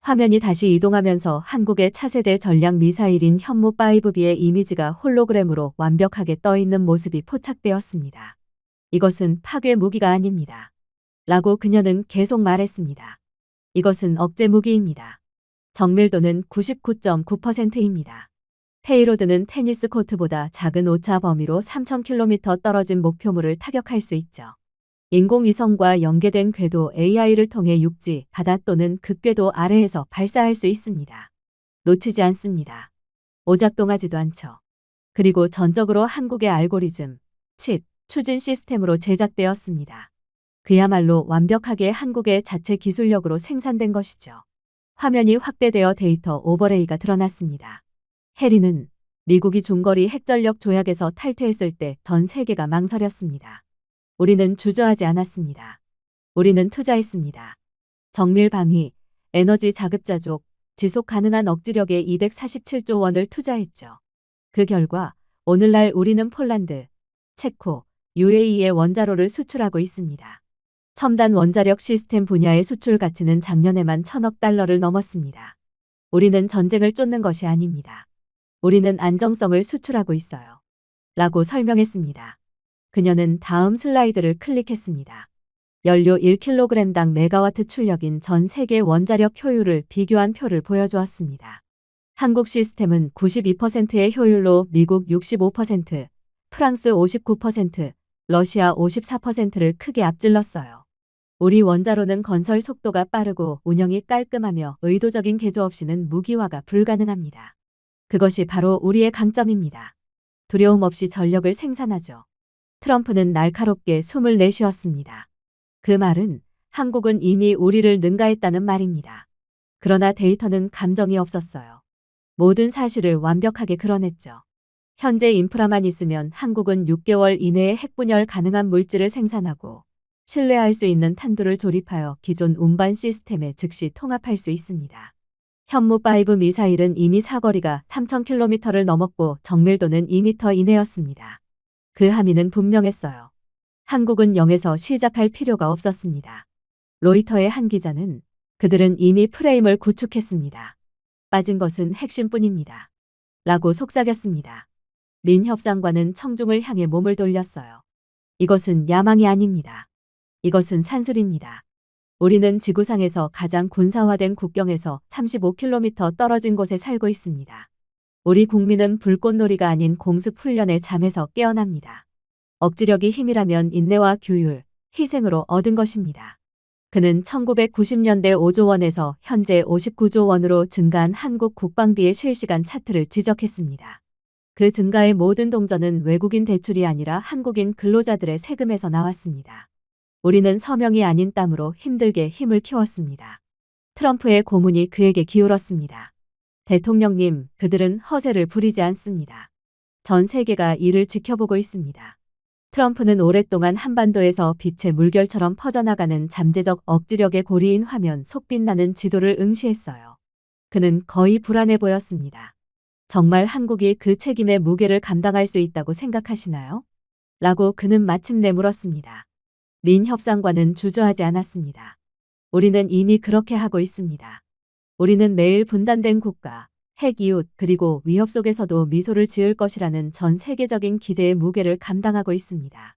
화면이 다시 이동하면서 한국의 차세대 전략 미사일인 현무5B의 이미지가 홀로그램으로 완벽하게 떠 있는 모습이 포착되었습니다. 이것은 파괴 무기가 아닙니다. 라고 그녀는 계속 말했습니다. 이것은 억제 무기입니다. 정밀도는 99.9%입니다. 페이로드는 테니스 코트보다 작은 오차 범위로 3,000km 떨어진 목표물을 타격할 수 있죠. 인공위성과 연계된 궤도 AI를 통해 육지, 바다 또는 극궤도 아래에서 발사할 수 있습니다. 놓치지 않습니다. 오작동하지도 않죠. 그리고 전적으로 한국의 알고리즘, 칩, 추진 시스템으로 제작되었습니다. 그야말로 완벽하게 한국의 자체 기술력으로 생산된 것이죠. 화면이 확대되어 데이터 오버레이가 드러났습니다. 해리는 미국이 중거리 핵전력 조약에서 탈퇴했을 때 전 세계가 망설였습니다. 우리는 주저하지 않았습니다. 우리는 투자했습니다. 정밀 방위, 에너지 자급자족, 지속 가능한 억지력에 247조 원을 투자했죠. 그 결과 오늘날 우리는 폴란드, 체코, UAE에 원자로를 수출하고 있습니다. 첨단 원자력 시스템 분야의 수출 가치는 작년에만 1,000억 달러를 넘었습니다. 우리는 전쟁을 쫓는 것이 아닙니다. 우리는 안정성을 수출하고 있어요. 라고 설명했습니다. 그녀는 다음 슬라이드를 클릭했습니다. 연료 1kg당 메가와트 출력인 전 세계 원자력 효율을 비교한 표를 보여주었습니다. 한국 시스템은 92%의 효율로 미국 65%, 프랑스 59%, 러시아 54%를 크게 앞질렀어요. 우리 원자로는 건설 속도가 빠르고 운영이 깔끔하며 의도적인 개조 없이는 무기화가 불가능합니다. 그것이 바로 우리의 강점입니다. 두려움 없이 전력을 생산하죠. 트럼프는 날카롭게 숨을 내쉬었습니다. 그 말은 한국은 이미 우리를 능가했다는 말입니다. 그러나 데이터는 감정이 없었어요. 모든 사실을 완벽하게 그려냈죠. 현재 인프라만 있으면 한국은 6개월 이내에 핵분열 가능한 물질을 생산하고 신뢰할 수 있는 탄두를 조립하여 기존 운반 시스템에 즉시 통합할 수 있습니다. 현무5 미사일은 이미 사거리가 3,000km를 넘었고 정밀도는 2m 이내였습니다. 그 함의는 분명했어요. 한국은 0에서 시작할 필요가 없었습니다. 로이터의 한 기자는 그들은 이미 프레임을 구축했습니다. 빠진 것은 핵심뿐입니다. 라고 속삭였습니다. 민 협상관은 청중을 향해 몸을 돌렸어요. 이것은 야망이 아닙니다. 이것은 산술입니다. 우리는 지구상에서 가장 군사화된 국경에서 35km 떨어진 곳에 살고 있습니다. 우리 국민은 불꽃놀이가 아닌 공습 훈련의 잠에서 깨어납니다. 억지력이 힘이라면 인내와 규율, 희생으로 얻은 것입니다. 그는 1990년대 5조 원에서 현재 59조 원으로 증가한 한국 국방비의 실시간 차트를 지적했습니다. 그 증가의 모든 동전은 외국인 대출이 아니라 한국인 근로자들의 세금에서 나왔습니다. 우리는 서명이 아닌 땀으로 힘들게 힘을 키웠습니다. 트럼프의 고문이 그에게 기울었습니다. 대통령님, 그들은 허세를 부리지 않습니다. 전 세계가 이를 지켜보고 있습니다. 트럼프는 오랫동안 한반도에서 빛의 물결처럼 퍼져나가는 잠재적 억지력의 고리인 화면 속 빛나는 지도를 응시했어요. 그는 거의 불안해 보였습니다. 정말 한국이 그 책임의 무게를 감당할 수 있다고 생각하시나요? 라고 그는 마침내 물었습니다. 린 협상관은 주저하지 않았습니다. 우리는 이미 그렇게 하고 있습니다. 우리는 매일 분단된 국가, 핵 이웃 그리고 위협 속에서도 미소를 지을 것이라는 전 세계적인 기대의 무게를 감당하고 있습니다.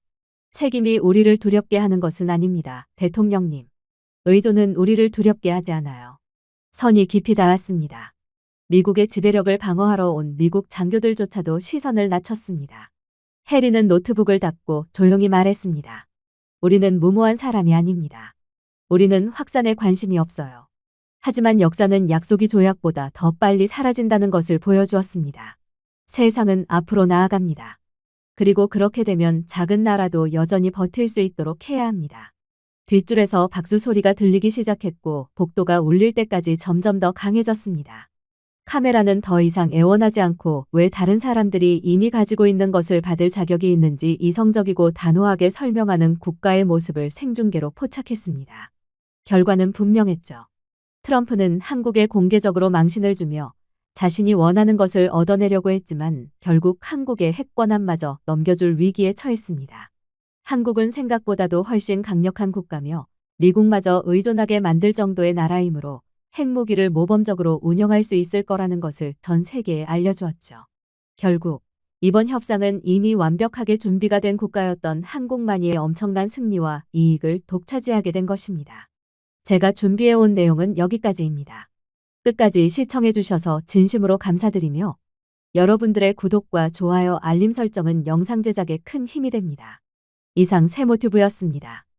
책임이 우리를 두렵게 하는 것은 아닙니다, 대통령님. 의존은 우리를 두렵게 하지 않아요. 선이 깊이 닿았습니다. 미국의 지배력을 방어하러 온 미국 장교들조차도 시선을 낮췄습니다. 해리는 노트북을 닫고 조용히 말했습니다. 우리는 무모한 사람이 아닙니다. 우리는 확산에 관심이 없어요. 하지만 역사는 약속이 조약보다 더 빨리 사라진다는 것을 보여주었습니다. 세상은 앞으로 나아갑니다. 그리고 그렇게 되면 작은 나라도 여전히 버틸 수 있도록 해야 합니다. 뒷줄에서 박수 소리가 들리기 시작했고 복도가 울릴 때까지 점점 더 강해졌습니다. 카메라는 더 이상 애원하지 않고 왜 다른 사람들이 이미 가지고 있는 것을 받을 자격이 있는지 이성적이고 단호하게 설명하는 국가의 모습을 생중계로 포착했습니다. 결과는 분명했죠. 트럼프는 한국에 공개적으로 망신을 주며 자신이 원하는 것을 얻어내려고 했지만 결국 한국의 핵권한마저 넘겨줄 위기에 처했습니다. 한국은 생각보다도 훨씬 강력한 국가며 미국마저 의존하게 만들 정도의 나라이므로 핵무기를 모범적으로 운영할 수 있을 거라는 것을 전 세계에 알려주었죠. 결국 이번 협상은 이미 완벽하게 준비가 된 국가였던 한국만이의 엄청난 승리와 이익을 독차지하게 된 것입니다. 제가 준비해온 내용은 여기까지입니다. 끝까지 시청해주셔서 진심으로 감사드리며 여러분들의 구독과 좋아요 알림 설정은 영상 제작에 큰 힘이 됩니다. 이상 세모튜브였습니다.